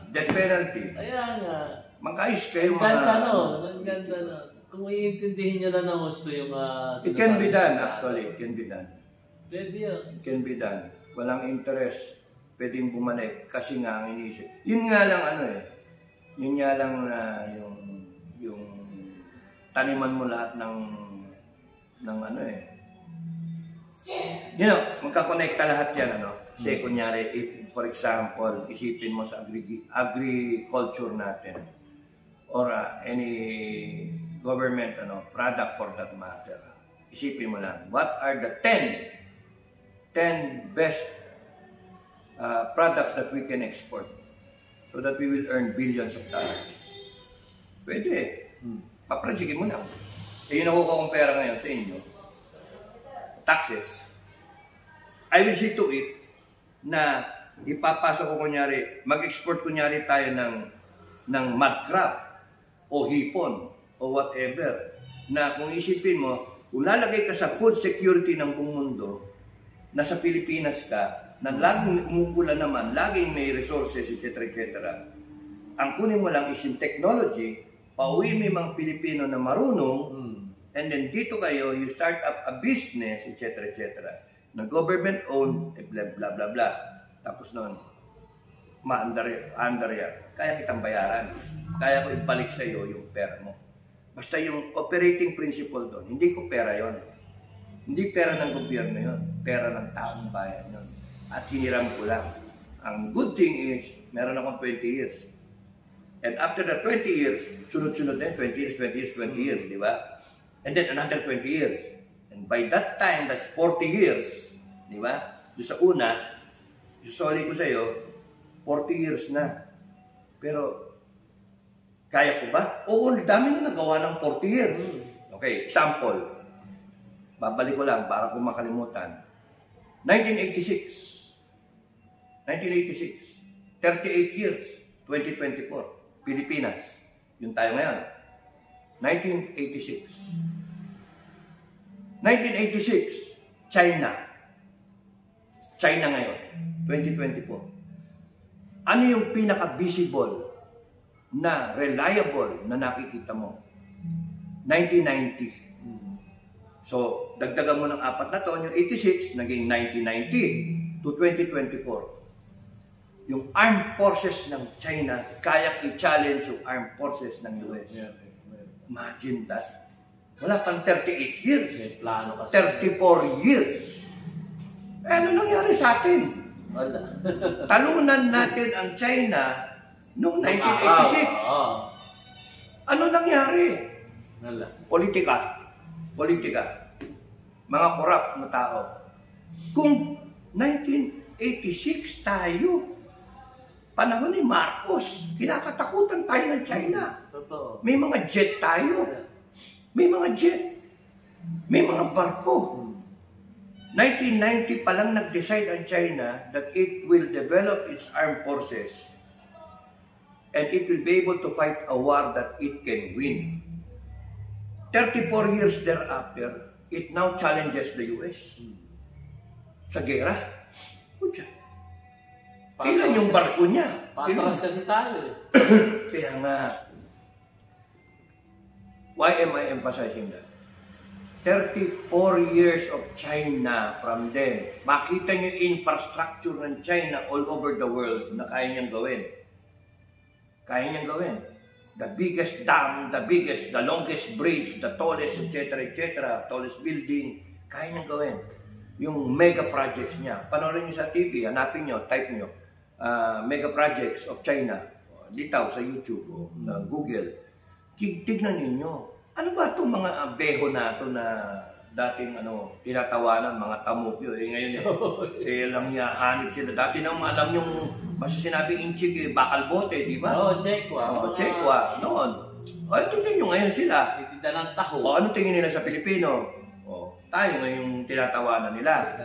death penalty. Kaya nga. Magkayos kayo Ang ganda Ang ganda no. Kung iintindihin nyo lang ng gusto yung it can be done actually. It can be done. Pwede yun. It can be done. Walang interest. Pwedeng bumalik kasi nga ang inisip. Yun nga lang ano eh. Yun nga lang na yung taniman mo lahat ng ano eh. You know, magkakonekta lahat yan ano. Kasi kunyari, if, for example, isipin mo sa agriculture natin or any government product for that matter. Isipin mo lang, what are the 10 best products that we can export so that we will earn billions of dollars? Pwede. Paprojectin mo lang. Yung nakukuha kong pera ngayon sa inyo, taxes, I will see to it na ipapasok ko kunyari, mag-export kunyari tayo ng mud crab o hipon o whatever. Na kung isipin mo, kung lalagay ka sa food security ng buong mundo, nasa Pilipinas ka, na laging umuulan naman, laging may resources, etc., etc. Ang kunin mo lang is yung technology, pauwi mo yung mga Pilipino na marunong, and then dito kayo, you start up a business, etc., etc., na government-owned, blah, blah, blah, blah. Tapos noon, maandar yan. Kaya kitang bayaran. Kaya ko ibalik sa iyo yung pera mo. Basta yung operating principle doon, hindi ko pera yon. Hindi pera ng gobyerno yon. Pera ng taong bayan yon. At hiniram ko lang. Ang good thing is, meron akong 20 years. And after the 20 years, sunod-sunod din, 20 years, 20 years, 20 years, di ba? And then another 20 years. And by that time, that's 40 years, di ba? Doon sa una, sorry ko sa iyo, 40 years na. Pero, kaya ko ba? Oo, dami na nagawa ng 40 years. Okay, example. Babalik ko lang para kung makalimutan. 1986. 38 years. 2024. Pilipinas. Yun tayo ngayon. 1986. 1986. China. China ngayon. 2024. Ano yung pinaka-visible na reliable na nakikita mo? 1990. So, dagdagan mo ng 4 na taon, yung 86, naging 1990 to 2024. Yung armed forces ng China, kaya i-challenge yung armed forces ng US. Imagine that. Wala pang 38 years. May plano kasi. 34 years. Ano nangyari sa atin? Wala. Talunan natin ang China noong 1986. Ano nangyari? Wala. Politika. Mga korap na tao. Kung 1986 tayo, panahon ni Marcos, kinakatakutan tayo ng China. Totoo. May mga jet tayo. May mga jet. May mga barko. 1990 pa lang nag-decide ang China that it will develop its armed forces and it will be able to fight a war that it can win. 34 years thereafter, it now challenges the US. sa gera. Pucha. Ilan yung barko niya? Patras kasi tayo eh. Kaya nga, why am I emphasizing that? 34 years of China from then. Makita niyo infrastructure ng China all over the world na kaya niyang gawin. Kaya niyang gawin. The biggest dam, the longest bridge, the tallest, etc., tallest building, kaya niyang gawin. Yung mega projects niya. Panoorin niyo sa TV, hanapin niyo, type niyo, mega projects of China. Litaw sa YouTube o sa Google. Tignan ninyo. Ano ba itong mga beho na ito na dating tinatawanan, mga tamupyo? Ngayon lang niya, hanip sila. Dati nang alam yung, basta sinabing inchig, bakal bote, di ba? Oo, Chekwa. Chekwa, noon. Tingnan nyo ngayon sila. Titinda ng taho. Ano tingin nila sa Pilipino? Tayo ngayong tinatawanan nila.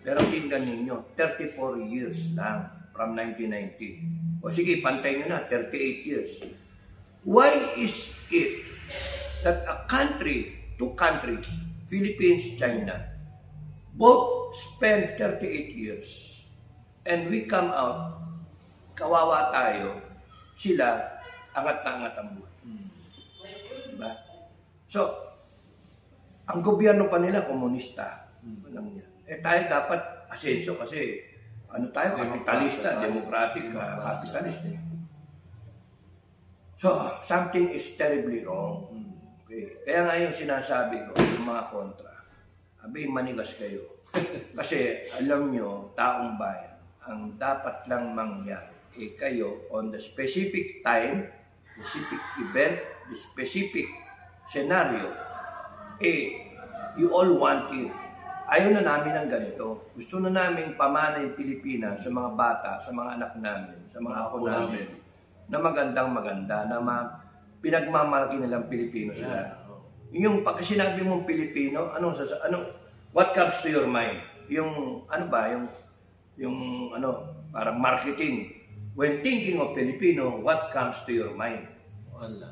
Pero tingnan ninyo, 34 years lang from 1990. Sige, pantay nyo na, 38 years. Why is it that a country, two countries, Philippines, China, both spend 38 years and we come out, kawawa tayo, sila, angat na angat ang buhay. Diba? So, ang gobyerno pa nila, komunista. Walang yan. Tayo dapat asenso kasi tayo, kapitalista, democratic, capitalist. So, something is terribly wrong. Okay. Kaya nga yung sinasabi ko, yung mga kontra, manigas kayo. Kasi alam nyo, taong bayan, ang dapat lang mangyari, kayo on the specific time, specific event, the specific scenario, you all want it. Ayaw na namin ng ganito. Gusto na namin pamana yung Pilipinas sa mga bata, sa mga anak namin, sa mga ako namin, na maganda, na pinagmamalaki nilang Pilipino sila. Yung pag sinabi mong Pilipino, what comes to your mind? Yung parang marketing. When thinking of Filipino, what comes to your mind? Wala.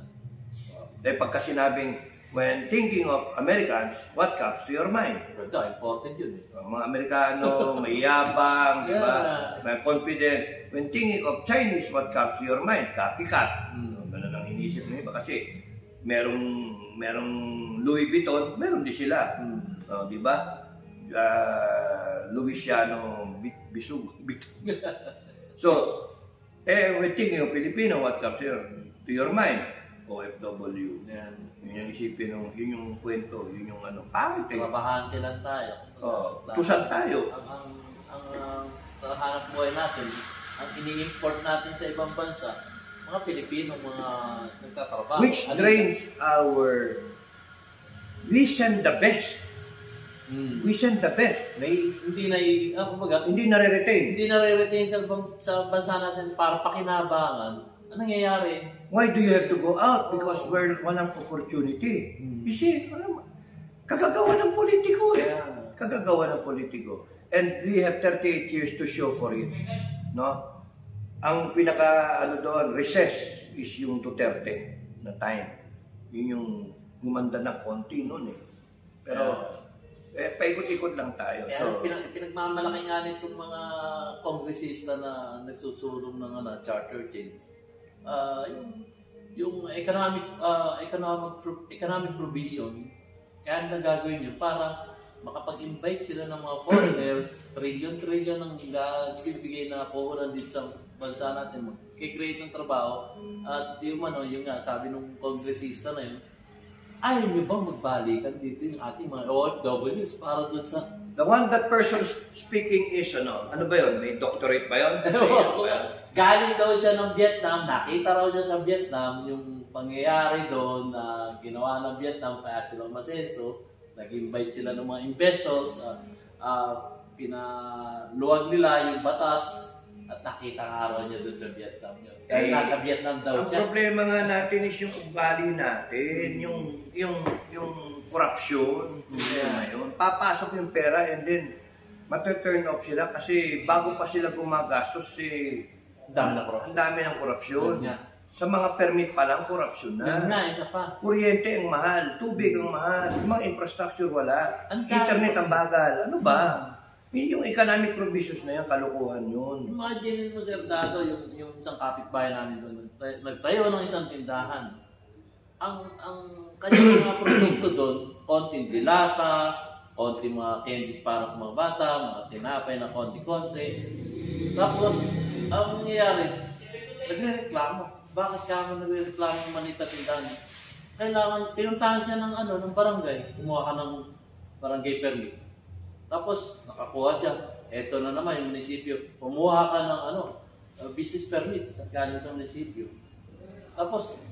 Pagka sinabing, when thinking of Americans, what comes to your mind? Important yun eh. Mga Amerikano, may yabang, di ba? May confident. When thinking of Chinese, what comes to your mind? Copycat. Ganun ang inisip nyo iba kasi merong Louis Vuitton, meron din sila. Di ba? Louisiano Bisug. So, when thinking of Filipino, what comes to your mind? OFW. Yun yung isipin, yun yung kwento, yun yung pangit eh. Trabahante lang tayo. Tusan tayo. Ang hanap buhay natin, ang ini-import natin sa ibang bansa, mga Pilipino, mga nagtatrabaho. Which drains we send the best. We send the best. Hindi nare-retain sa bansa natin para pakinabangan. Anong nangyayari? Why do you have to go out? Because walang opportunity. You see, kagagawa ng politiko eh. Kagagawa ng politiko. And we have 38 years to show for it. No? Ang pinaka, recess is yung Duterte na time. Yun yung gumanda ng konti noon eh. Pero, paikot-ikot lang tayo. So, pinagmamalaki nga nitong mga kongresista na nagsusulong ng charter change. Yung economic provision, kaya nagagawin yun para makapag-invite sila ng mga foreigners, trillion ang bibigay na puhunan dito sa bansa natin, mag-create ng trabaho, at yung nga, sabi nung kongresista na yun, ayaw nyo bang magbalikan dito yung ating mga OFWs para doon sa... The one that person speaking is, ano ba yun? May doctorate ba yun? Galing daw siya ng Vietnam, nakita raw niya sa Vietnam yung pangyayari doon na ginawa ng Vietnam kaya sila masenso, nag-invite sila ng mga investors, pinaluwag nila yung batas at nakita nga raw niya doon sa Vietnam. Nasa Vietnam daw siya. Ang problema nga natin is yung ugali natin, yung corruption, yun. Papasok yung pera and then mata-turn off sila kasi bago pa sila gumagastos ang dami ng korupsyon. Sa mga permit pa lang, korupsyon na. Yan nga, isa pa. Kuryente ang mahal, tubig ang mahal, mga infrastructure wala, internet ang bagal. Ano ba? Yung economic provisions na yan, kalukuhan yun. Imagine mo, Sir Dado, yung isang kapitbahay namin doon, nagtayo ng isang tindahan. Ang kanyang mga produkto doon, konting dilata, konting mga candies para sa mga bata, mga tinapay na konti-konti. Tapos, ang nangyayari, nagre-reklamo. Bakit ka mo nagre-reklamo ng manita tindahan? Kailangan, pinuntahan siya ng barangay. Kumuha ka ng barangay permit. Tapos, nakakuha siya. Eto na naman yung munisipyo. Kumuha ka ng business permit galing sa munisipyo. Tapos,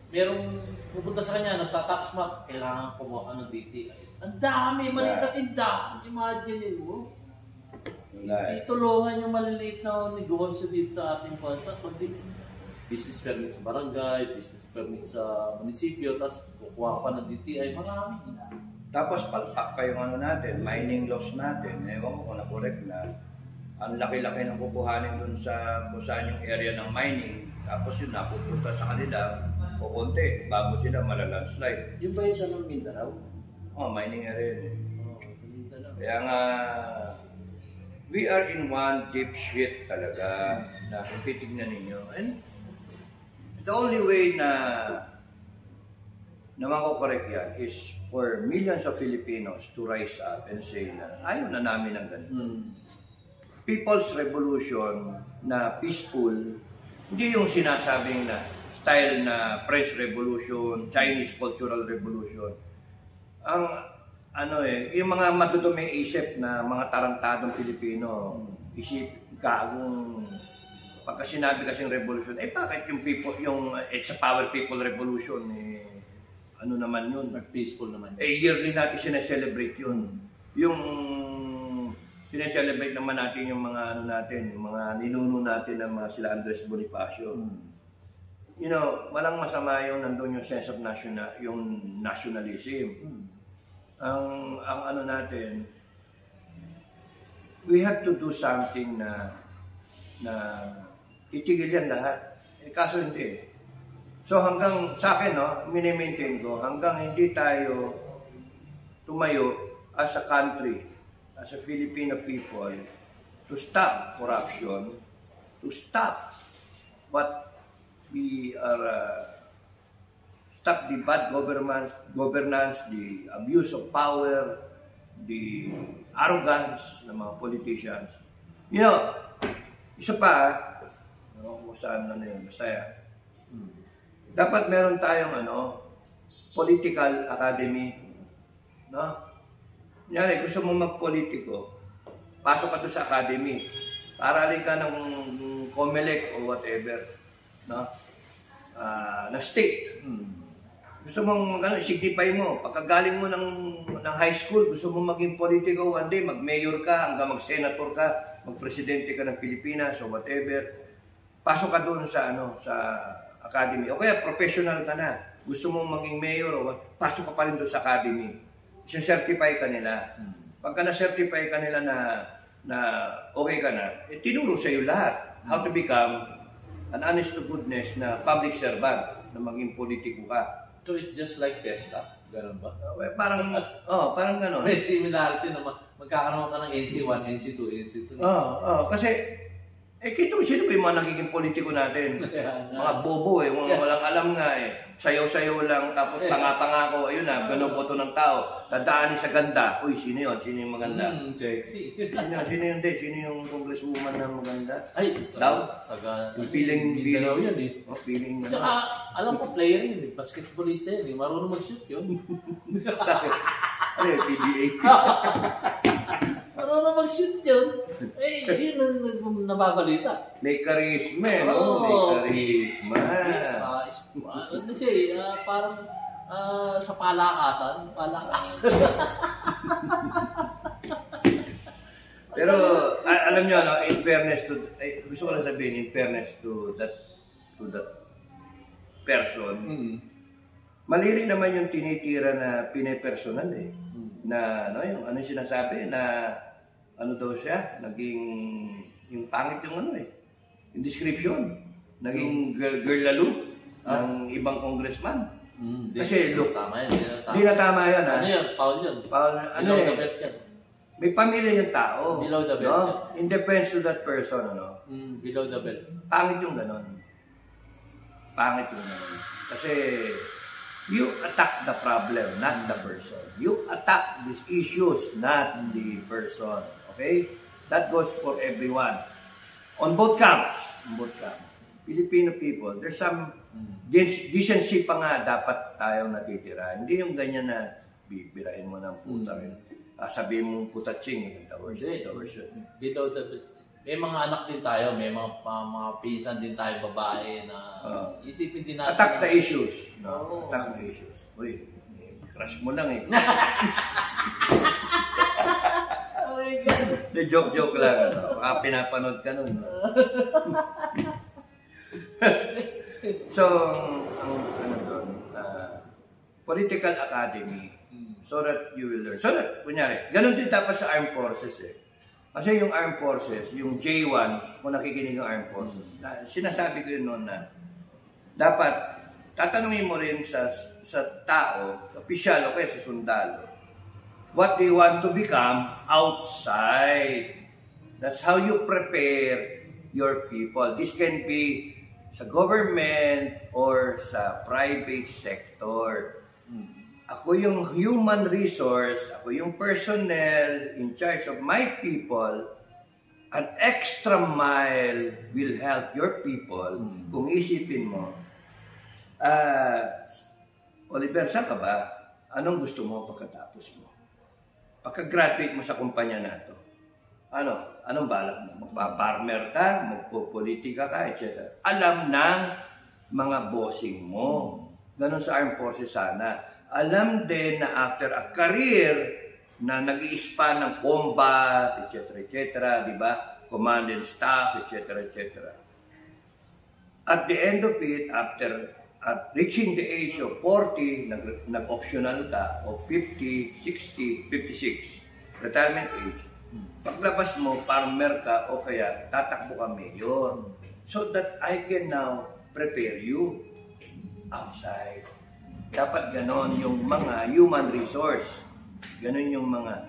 merong pupunta sa kanya, nagtatax map, kailangan kumuha ka ng DTI. Ang dami, maliit na tindahan. Imagine mo. Itulungan yung maliliit na negosyo dito sa ating bansa. Kundi business permit sa barangay, business permit sa munisipyo, tapos kukuha pa ng DTI, marami. Tapos palpak pa yung natin, mining laws natin. Ewan ko kung na-correct na. Ang laki-laki ng kukuhanin dun sa kung saan yung area ng mining. Tapos yun, napupunta sa kanila, kukunti, bago sila malalandslide. Yung ba yung sa Mindanao? Mining area yun. Mindanao. Kaya nga, we are in one deep shit talaga na titignan ninyo. And the only way na mako-correct yan is for millions of Filipinos to rise up and say na ayaw na namin ng ganito. People's revolution na peaceful, hindi yung sinasabing na style na French Revolution, Chinese Cultural Revolution. Ang yung mga maduduming isip na mga tarantadong Pilipino, pagka sinabi kasing revolution, bakit yung people, it's a power people revolution, naman yun? Peaceful naman. Yearly natin sineselebrate yun. Yung sineselebrate naman natin yung mga yung mga ninuno natin ng mga sila Andres Bonifacio. Walang masama yung nandun yung sense of yung nationalism. Ang natin, we have to do something na itigil yan lahat. Kaso hindi. So hanggang sa akin, mini-maintain ko, hanggang hindi tayo tumayo as a country, as a Filipino people, to stop corruption, to stop what we are, stop the bad governance, the abuse of power, the arrogance ng mga politicians. Isa pa, kung saan yun, basta yan. Dapat meron tayong political academy. Kunyari, gusto mo magpolitiko, pasok ka doon sa academy. Aralin ka ng COMELEC o whatever. Na state. Gusto mong signify mo. Pagkagaling mo ng high school, gusto mong maging politiko, one day mag-mayor ka, hanggang mag-senator ka, mag-presidente ka ng Pilipinas o whatever. Pasok ka doon sa academy. O kaya professional ka na. Gusto mong maging mayor o pasok ka pa rin doon sa academy. Isa-certify ka nila. Pagka na-certify ka nila na okay ka na, tinuro sa iyo lahat. How to become an honest to goodness na public servant na maging politiko ka. So it's just like Tesla? Ganun ba? Parang gano'n. May similarity na magkakaroon ka ng NC1, NC2, NC2. Kasi kita mo sino ba yung mga nagiging politiko natin? Mga bobo mga walang alam nga Sayaw-sayaw lang, tapos pangako, ayun na, ganun boto ng tao. Dadaanin sa ganda. Uy, sino yun? Sino yung maganda? Sexy. Sino yun? Sino yung congresswoman na maganda? Ay, daw? Piling yun Piling. Tsaka, alam ko, player yun basketballista yun marunong mag-shoot yun. Ano yung PBA? Marunong mag-shoot yun. Yun ang nababalita. May charisma, May charisma. Ano siya parang sa palakasan. Pero, alam nyo, in fairness to, gusto ko lang sabihin, in fairness to that person, maliri naman yung tinitira na pinepersonal na, yung sinasabi na, daw siya, naging, yung pangit yung yung description, naging girl lalo ng ibang congressman. Kasi, look, tama yan. hindi na tama yan, Ano yan? Paul yun. Paul, May pamilya yung tao. Below the belt. No? In defense to that person, ano? Below the belt. Pangit yung ganon. Pangit yung ganon. Kasi you attack the problem, not the person. You attack these issues, not the person. Okay? That goes for everyone. On both camps. On both camps. Filipino people, there's some decency pa nga dapat tayong natitira. Hindi yung ganyan na bibirahin mo ng puta. Sabihin mong putatsing, the worst. Below the belt. May mga anak din tayo, may mga pinsan din tayo babae na isipin din natin. Attack the issues. No? Attack the issues. Uy, crush mo lang eh. Oh my God. Joke lang. Ano? Baka pinapanood ka nun. No? So, ano doon, political academy, so that you will learn. So that, kunyari, ganun din dapat sa armed forces eh. Kasi yung armed forces, yung J1, kung nakikinig yung armed forces, sinasabi ko yun noon na dapat tatanungin mo rin sa tao, sa opisyal o kaya sa sundalo, what they want to become outside. That's how you prepare your people. This can be sa government or sa private sector. Ako yung human resource, ako yung personnel in charge of my people. An extra mile will help your people. Kung isipin mo, Oliver, saan ka ba? Anong gusto mo pagkatapos mo? Pagka-graduate mo sa kumpanya na ito, anong balak mo? Magpa-farmer ka, magpo-politika ka, etc. Alam ng mga bossing mo. Ganon sa armed forces sana. Alam din na after a career na nag-i-span ng combat, etc., etc., di ba? Command and staff, etc., etc. At the end of it, after reaching the age of 40, nag-optional ka, o 50, 60, 56, retirement age, paglabas mo, farmer ka, o kaya tatakbo ka mayor. So that I can now prepare you outside. Dapat ganon yung mga human resource. Ganon yung mga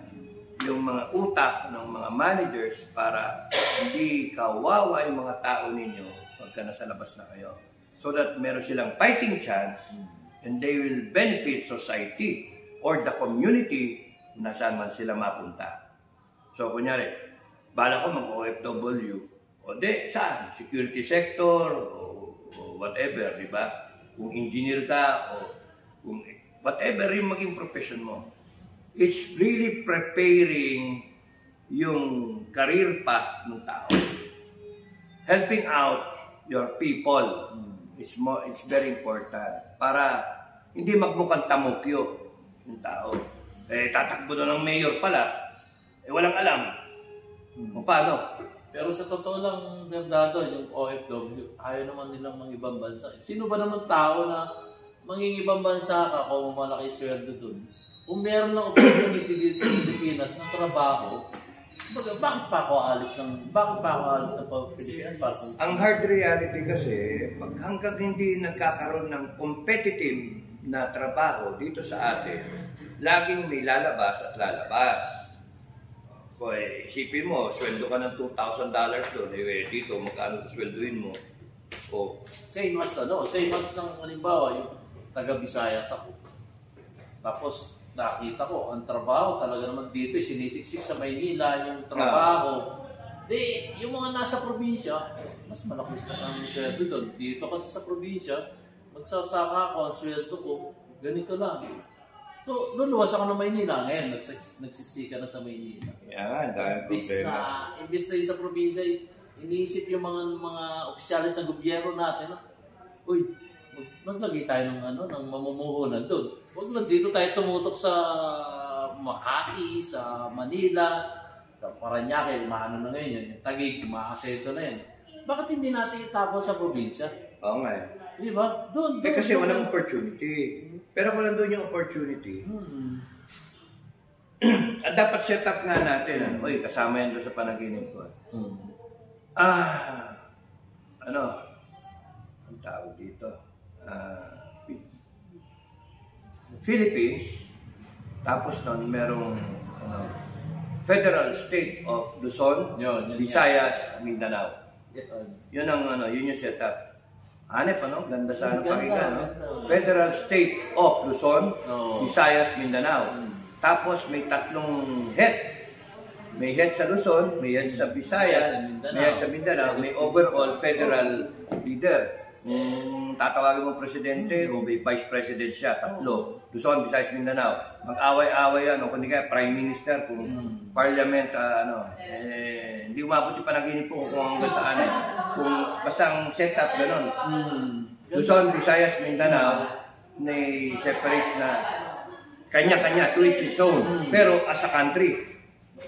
utak ng mga managers para hindi kawawa yung mga tao ninyo pagka nasa labas na kayo. So that meron silang fighting chance and they will benefit society or the community kung nasaan man sila mapunta. So kunyari, bala ko mag-OFW, o di, saan? Security sector o whatever, di ba? Kung engineer ka o kung whatever yung maging profession mo, it's really preparing yung career path ng tao. Helping out your people, it's very important para hindi magmukhang tamukyo yung tao. Tatakbo na ng mayor pala, walang alam kung paano. Pero sa totoo lang, Sir Dado, yung OFW, ayaw naman nilang mang-ibang bansa. Sino ba naman tao na mangingibang bansa ka kung malaki sweldo dun? Kung meron ng opportunity dito sa Pilipinas ng trabaho, bakit pa ako alis ng Pilipinas? Ang hard reality kasi, pag hanggang hindi nagkakaroon ng competitive na trabaho dito sa atin, laging may lalabas at lalabas. So, isipin mo, sweldo ka ng $2,000 doon, dito, magkano sweldoin mo? O, same as ng halimbawa, yung taga-Visayas ako. Tapos, nakita ko, ang trabaho talaga naman dito, sinisiksik sa Maynila, yung trabaho. Di, yung mga nasa probinsya, mas malaki ang sweldo doon. Dito kasi sa probinsya, magsasaka ako, ang sweldo ko, ganito lang. So, luluwas ako ng Maynila. Ngayon, nagsiksika na sa Maynila. Yan, dahil problema. Imbis na yung sa probinsya, iniisip yung mga opisyalis ng gobyerno natin, uy, maglagay tayo ng mamumuhunan doon. Huwag lang dito tayo tumutok sa Makati, sa Manila, sa Paranaque, maano na ngayon yan. Taguig, maaseso na yan. Bakit hindi natin itapon sa probinsya? Oo nga. Di ba? Doon. Kasi walang opportunity. Pero kung nandun yung opportunity, at dapat set up nga natin, uy, kasama yan doon sa panaginip ko. Ang tawag dito? Philippines, tapos nun merong Federal State of Luzon, Yun. Visayas, Mindanao. Yun. Yun ang yun yung setup. Hanep, ganda sa Ganda, pakinggan, no? ganda. Federal State of Luzon, Oo. Visayas, Mindanao. Tapos may tatlong head. May head sa Luzon, may head sa Visayas, may head sa Mindanao, may overall federal leader. Kung tatawagin mo presidente o may vice president siya, tatlo. Luzon, Visayas, Mindanao. Mag-away-away yan, o kundi kaya prime minister, kung parliament, hindi umabot yung panaginip ko kung hanggang saan. Kung basta ang setup, gano'n. Luzon, Visayas, Mindanao, may separate na kanya-kanya, to each his own. Pero as a country,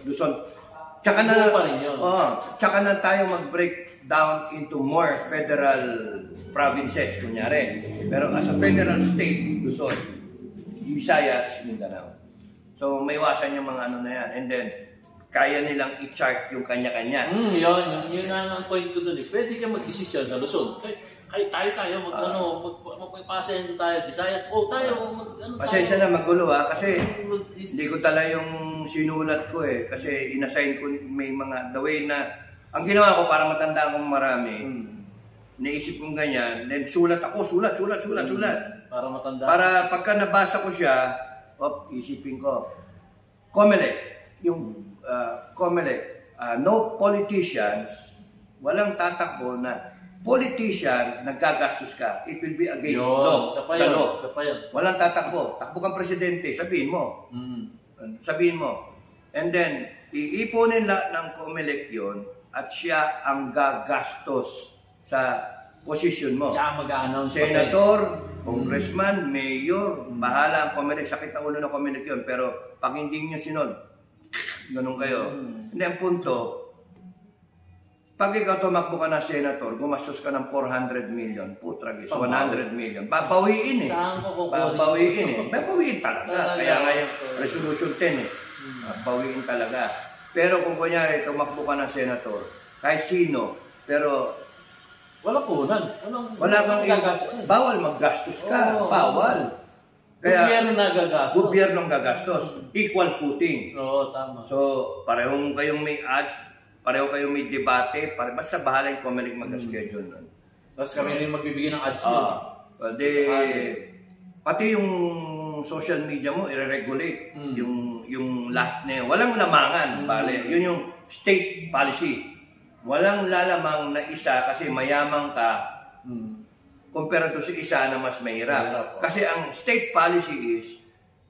Luzon. Tsaka na, tsaka na tayo mag-break down into more federal provinces, kunyari. Pero as a federal state, Luzon, Visayas, Mindanao. So, may iwasan yung mga na yan. And then, kaya nilang i-chart yung kanya-kanya. Yun nga ang point ko dun eh. Pwede ka mag-desisyon na Luzon. Kahit tayo, magpasenso tayo, Visayas, tayo, Pasensya na, magulo kasi hindi ko tala yung sinulat ko kasi inassign ko may mga, the way na, ang ginawa ko para matanda akong marami, naisip kong ganyan, then sulat ako, sulat. Para matanda. Para pagka nabasa ko siya, isipin ko, COMELEC, no politicians, walang tatakbo na politician, naggagastos ka, it will be against law. Sa payon. Walang tatakbo. Takbo kang presidente, sabihin mo. Sabihin mo. And then, iipunin lahat ng COMELEC yun at siya ang gagastos sa posisyon mo. Siya ang mag-a-announce. Senator, congressman, mayor, bahala ang COMELEC. Sakit ang ulo ng COMELEC yun. Pero pag hindi nyo sinod, ganun kayo. Hindi, ang punto, pag ikaw tumakbo ka na senator, gumastos ka ng 400 million, putragis, 100 million. Babawiin Saan ko kukunin? Babawiin talaga. Kaya nga yung resolution 10 babawiin talaga. Pero kung kunyari, tumakbo ka na senator, kahit sino, pero wala punan. Wala kang bawal maggastos ka. Bawal. Kaya, gobyerno na gagastos. Gobyernong gagastos. Equal footing. Oo, tama. So, parehong kayong may ads, pareho kayong may debate, basta bahala yung COMELEC mag-schedule nun. Tapos kami rin magbibigay ng ads pati yung social media mo, i-regulate yung lahat na yun. Walang lamangan, bale. Yun yung state policy. Walang lalamang na isa kasi mayamang ka kumpara doon sa isa na mas mahirap. Kasi ang state policy is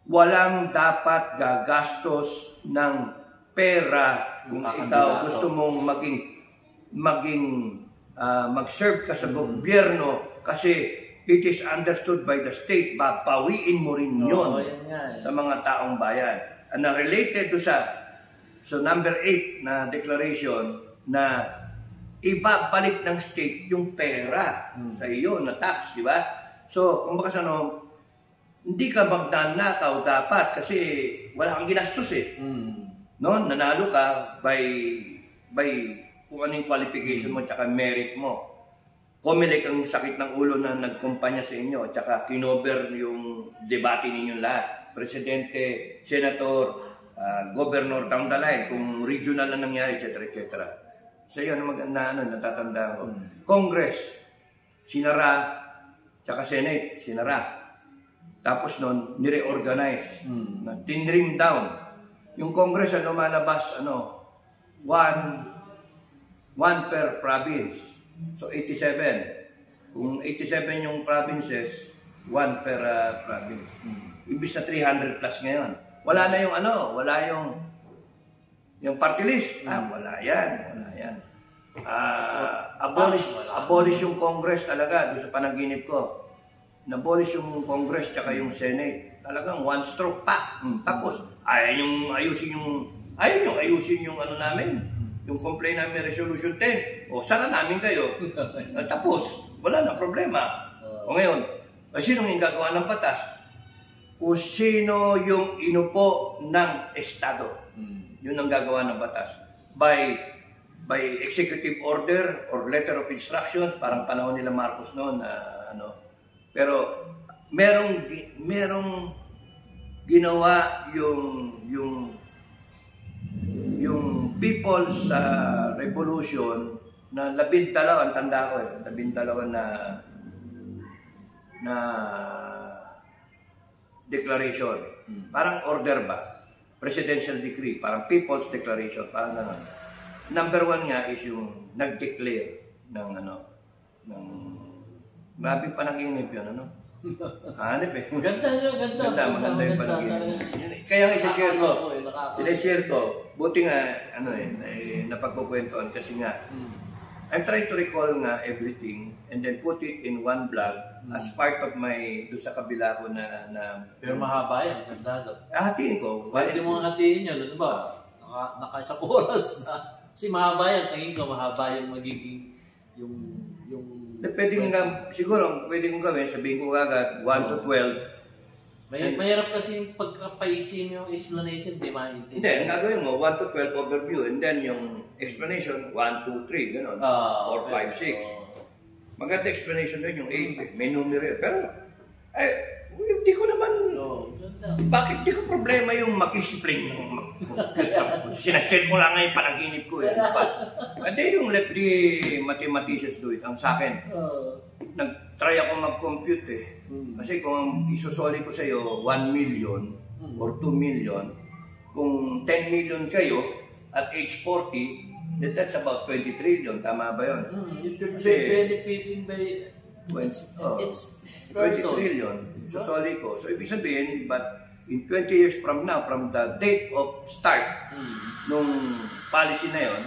walang dapat gagastos ng pera kung ikaw gusto mong mag-serve ka sa gobyerno kasi it is understood by the state, babawiin mo rin yun sa mga taong bayan. And related to so number 8 na declaration na ibabalik ng state yung pera sa iyo na tax, di ba? So, kung baka hindi ka magnanakaw dapat kasi wala kang ginastos No, nanalo ka by kung anong qualification mo at merit mo. COMELEC ang sakit ng ulo na nagkumpanya sa inyo at kinover yung debate ninyo lahat. Presidente, senator, governor down the line, kung regional na nangyari, etc. etc. So yun, natatandaan ko. Congress, sinara, tsaka Senate, sinara. Tapos nun, nireorganize. Tinrim down. Yung Congress ang lumalabas, one per province. So, 87. Kung 87 yung provinces, one per province. Ibig sa 300 plus ngayon. Wala na yung yung party list. Wala yan. Abolish yung Congress talaga, doon sa panaginip ko. Nabolish yung Congress tsaka yung Senate. Talagang one stroke pa. Tapos, ayaw nyo ayusin yung namin. Yung complaint namin resolution 10. Sana namin kayo. Tapos, wala na problema. O ngayon, sinong yung gagawa ng batas? Kung sino yung inupo ng Estado. Yun ang gagawa ng batas. By executive order or letter of instructions, parang panahon nila Marcos noon, Pero merong ginawa yung yung People's Revolution na 12, ang tanda ko 12 na declaration. Parang order ba? Presidential decree, parang People's Declaration, parang gano'n. Number 1 nga is yung nag-declare ng grabe panaginip yun, Hanip eh. Ganda Maganda yung panaginip. Kaya isi-share ko. Buti nga, napagkukwentuhan kasi nga, I'm trying to recall nga everything and then put it in one vlog as part of my, doon sa kabila ko na pero mahaba yan, sandado. Hatiin ko. Pwede mo nga hatiin yun, ano ba? Naka-isang oras na. Kasi mahaba yan, tingin ko mahaba yung magiging, yung pwede nga, siguro, pwede kong gawin, sabihin ko agad, 1 to 12. Mahirap kasi yung pagkapaiksin yung explanation, di maintindihan. Hindi, ang gagawin mo, 1 to 12 overview, and then yung explanation, 1, 2, 3, gano'n. 4, 5, 6. Maganda explanation din yung 8, may numero. Pero, hindi ko naman, bakit di ko problema yung mag-explain ng sinasend ko lang ngayon panaginip ko Hindi yung let the mathematicians do it. Ang sa akin, nag-try ako mag-compute Kasi kung isusoli ko sa iyo 1 million or 2 million, kung 10 million kayo at age 40, that's about 20 trillion. Tama ba yun? It will be benefiting by its 20 trillion. Susoli ko. So, ibig sabihin, but in 20 years from now, from the date of start nung policy na yon,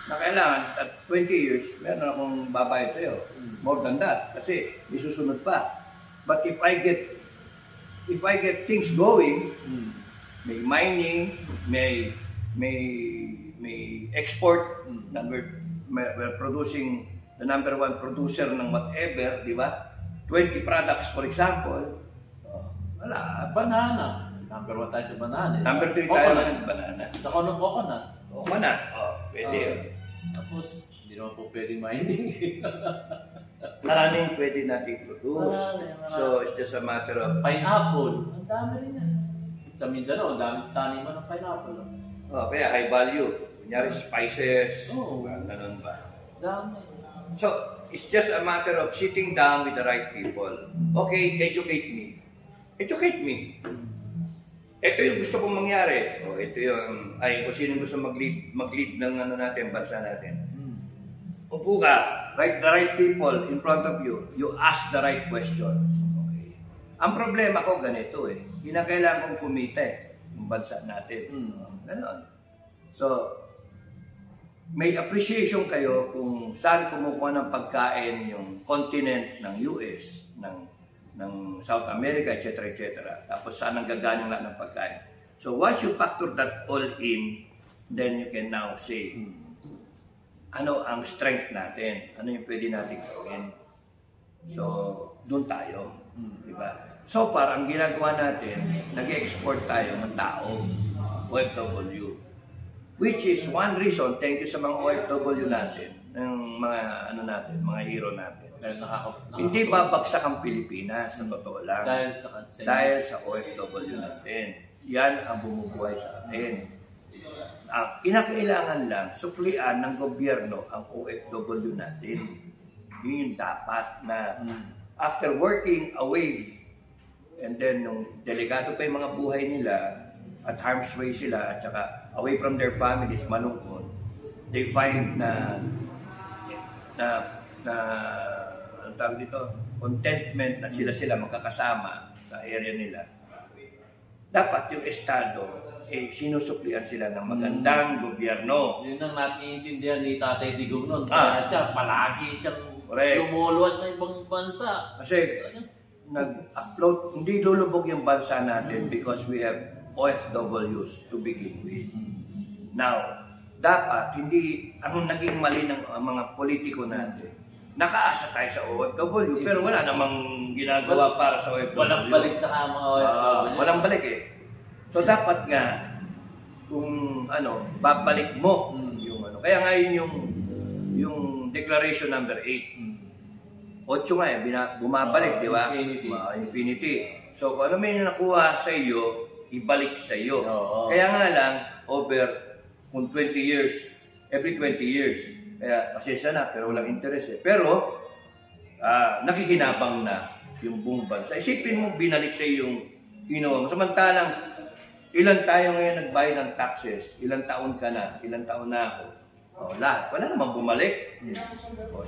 na kailangan at 20 years, meron akong babayad sa'yo. More than that. Kasi isusunod pa. But if I get things going, may mining, may export, we're producing the number 1 producer ng whatever, di ba? 20 products, for example, wala. Banana. Number 1 tayo sa banana. Number 3 tayo ng banana. Sa coconut. Coconut. Pwede yun. Tapos, hindi naman po pwede mining. Maraming pwede natin produce. So, it's just a matter of... Pineapple. Ang dami rin yan. Sa Mindanao, ang dami taniman ng pineapple. Kaya high value. Kunyari spices. Ganun ba? Dami. So, it's just a matter of sitting down with the right people. Okay, educate me. Educate me. Ito yung gusto kong mangyari. Ito yung, kung sino gusto mag-lead ng natin, bansa natin. Upo ka, the right people in front of you, you ask the right questions. Okay. Ang problema ko ganito kinakailangan kong kumita yung bansa natin. Ganon. So, may appreciation kayo kung saan kumukuha ng pagkain yung continent ng US, ng South America, etc. Tapos saan ang gagaling lahat ng pagkain. So once you factor that all in, then you can now say, ano ang strength natin? Ano yung pwede natin gawin? So, doon tayo. Diba? So far, ang ginagawa natin, nag-export tayo ng tao, OFW. Which is one reason, thank you sa mga OFW natin, ng mga mga hero natin. Hindi babagsak ang Pilipinas, sa totoo lang. Dahil sa OFW natin. Yan ang bumubuhay sa atin. Ang kinakailangan lang, suklian ng gobyerno ang OFW natin. Yun yung dapat na after working away, and then nung delikado pa yung mga buhay nila, at harm's way sila, at saka away from their families, malungkot, they find na ang tawag dito, contentment na sila magkakasama sa area nila. Dapat yung Estado, sinusuklian sila ng magandang gobyerno. Yun ang natiintindihan ni Tatay Digong noon. Kaya siya, palagi siyang lumuluwas ng ibang bansa. Kasi nag-upload, hindi lulubog yung bansa natin because we have OFWs to begin with. Now, dapat, hindi, ang naging mali ng mga politiko natin, nakaasa tayo sa OFW, pero wala namang ginagawa para sa OFW. Walang balik sa mga OFW. Walang balik So, dapat nga, kung babalik mo yung Kaya nga yung declaration number 8. 8 nga bumabalik, di ba? Infinity. So, kung ano may nakuha sa iyo, ibalik sa iyo. Kaya nga lang, over kung 20 years, every 20 years. Kaya pasensya na, pero walang interest eh. Pero, nakikinabang na yung buong bansa. Isipin mo, binalik sa yung ginawa mo. Samantalang, ilan tayo ngayon nagbayad ng taxes? Ilang taon ka na? Ilang taon na ako? Lahat. Wala namang bumalik.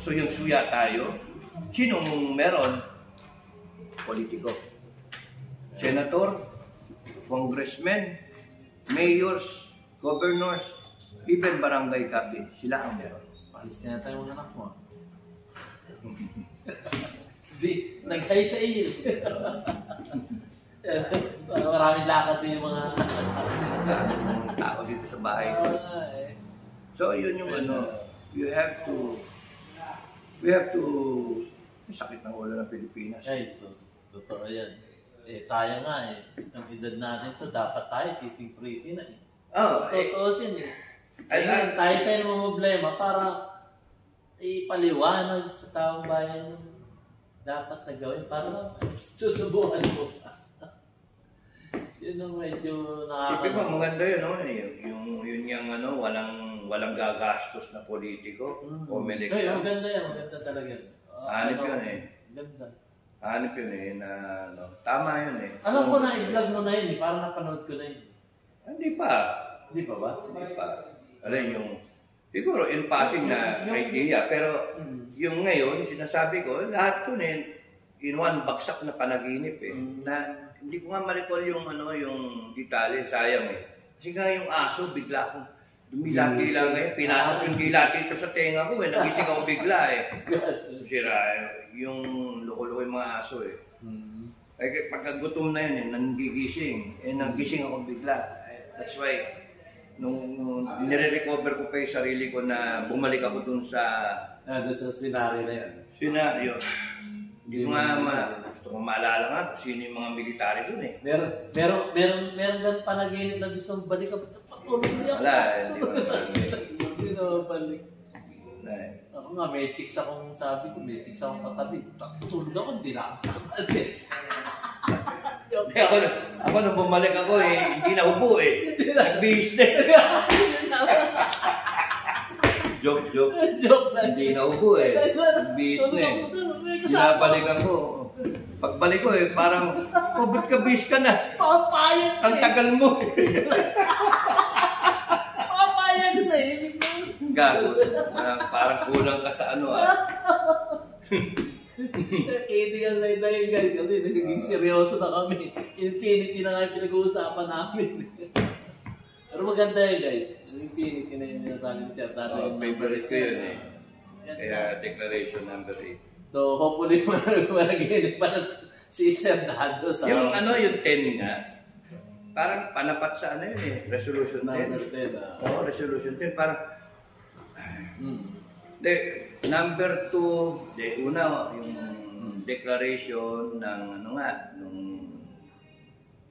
So yung suya tayo, sinong meron? Politiko. Senator, congressmen, mayors, governors, even barangay captain, sila ang meron. Palis na yata yung mga anak mo. Di, nag-hi sa iyo. Maraming lakad din yung mga tao dito sa bahay ko. So, yun yung we have to, sakit ng ulo ng Pilipinas. Ay, so, totoo yan. Tayo nga itong edad natin to dapat tayo sitting pretty na totoo sin tayo pa yung problema para ipaliwanag sa taong bayan yung dapat na gawin para susubukan mo. Yun ang medyo Isipin mo, maganda yun, no? Yun yung walang gagastos na politiko. Pumilik Ay, maganda yan. Maganda talaga. Hanip yun eh. Ganda. Hanip yun eh, tama yun eh. Alam ko na, i-vlog mo na yun eh. Parang napanood ko na yun. Hindi pa. Hindi pa ba? Hindi pa. Alam yung, siguro in passing na idea, pero yung ngayon, sinasabi ko, lahat yun eh, in one bagsak na panaginip eh. Na hindi ko nga ma-recall yung yung detalye, sayang eh. Kasi nga yung aso, bigla akong dumilati lang ngayon, pinasok yung dilati ito sa tenga ko eh, nagising ako bigla eh. Sira yung loko-loko yung mga aso eh. Ay, pagkagutom na yun eh, nagising ako bigla. That's why, nung nire-recover ko pa yung sarili ko na bumalik ako dun sa scenario na yan. Scenario. Hindi ko nga gusto ko maalala nga kung sino yung mga military dun eh. Meron gan panaginip na gusto balik ka patulog niya. Wala, hindi ko Sino balik? Ako nga, may chicks akong sabi ko, may chicks akong katabi. Tulog ako, hindi na ako. Ako nung bumalik ako eh, hindi na upo eh. Nag-bihis na eh. Joke lang. Hindi na upo eh. Nag-bihis na eh. Binabalikan ko. Pagbalik ko eh, parang, ba't ka bihis ka na? Papayag na Ang tagal mo. Papayag na eh. Gago. Parang kulang ka sa Kidding aside na yun guys, kasi nagiging seryoso na kami. Infinity na nga yung pinag-uusapan namin. Pero maganda yun guys. Infinity na yung nasabi ni Sir Dado. Favorite ko yun eh. Kaya declaration number 8. So hopefully malaginip pa na si Sir Dado sa... Yung yung 10 nga, parang panapat sa yun eh. Resolution 10. Number 10 Oo, resolution 10. Parang... Number 2, una yung declaration ng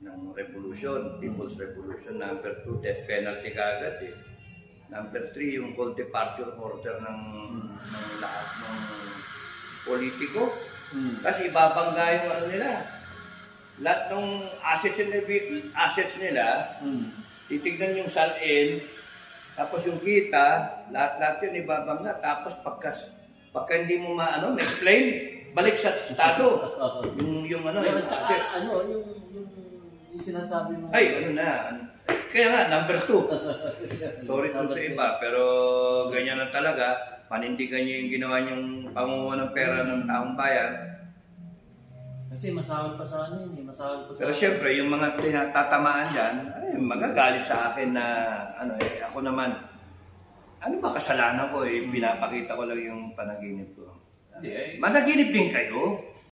ng revolution, People's Revolution. Number 2, death penalty kagad eh. Number 3, yung full departure order ng lahat ng politiko. Kasi ibabangga yung nila. Lahat ng assets nila, titignan yung salin, tapos yung kita, lahat yun ibabangga. Tapos pagka hindi mo ma-explain, balik sa estado. yung sinasabi mo. Ay, Kaya nga, number 2. Sorry kung sa iba, pero ganyan na talaga. Panindigan niyo yung ginawa niyong pangunguha ng pera ng taong bayan. Kasi masahol pa sa yun eh. Pero siyempre, yung mga tatamaan dyan, magagalit sa akin na, ako naman, ano ba kasalanan ko eh? Pinapakita ko lang yung panaginip ko. Managinip din kayo.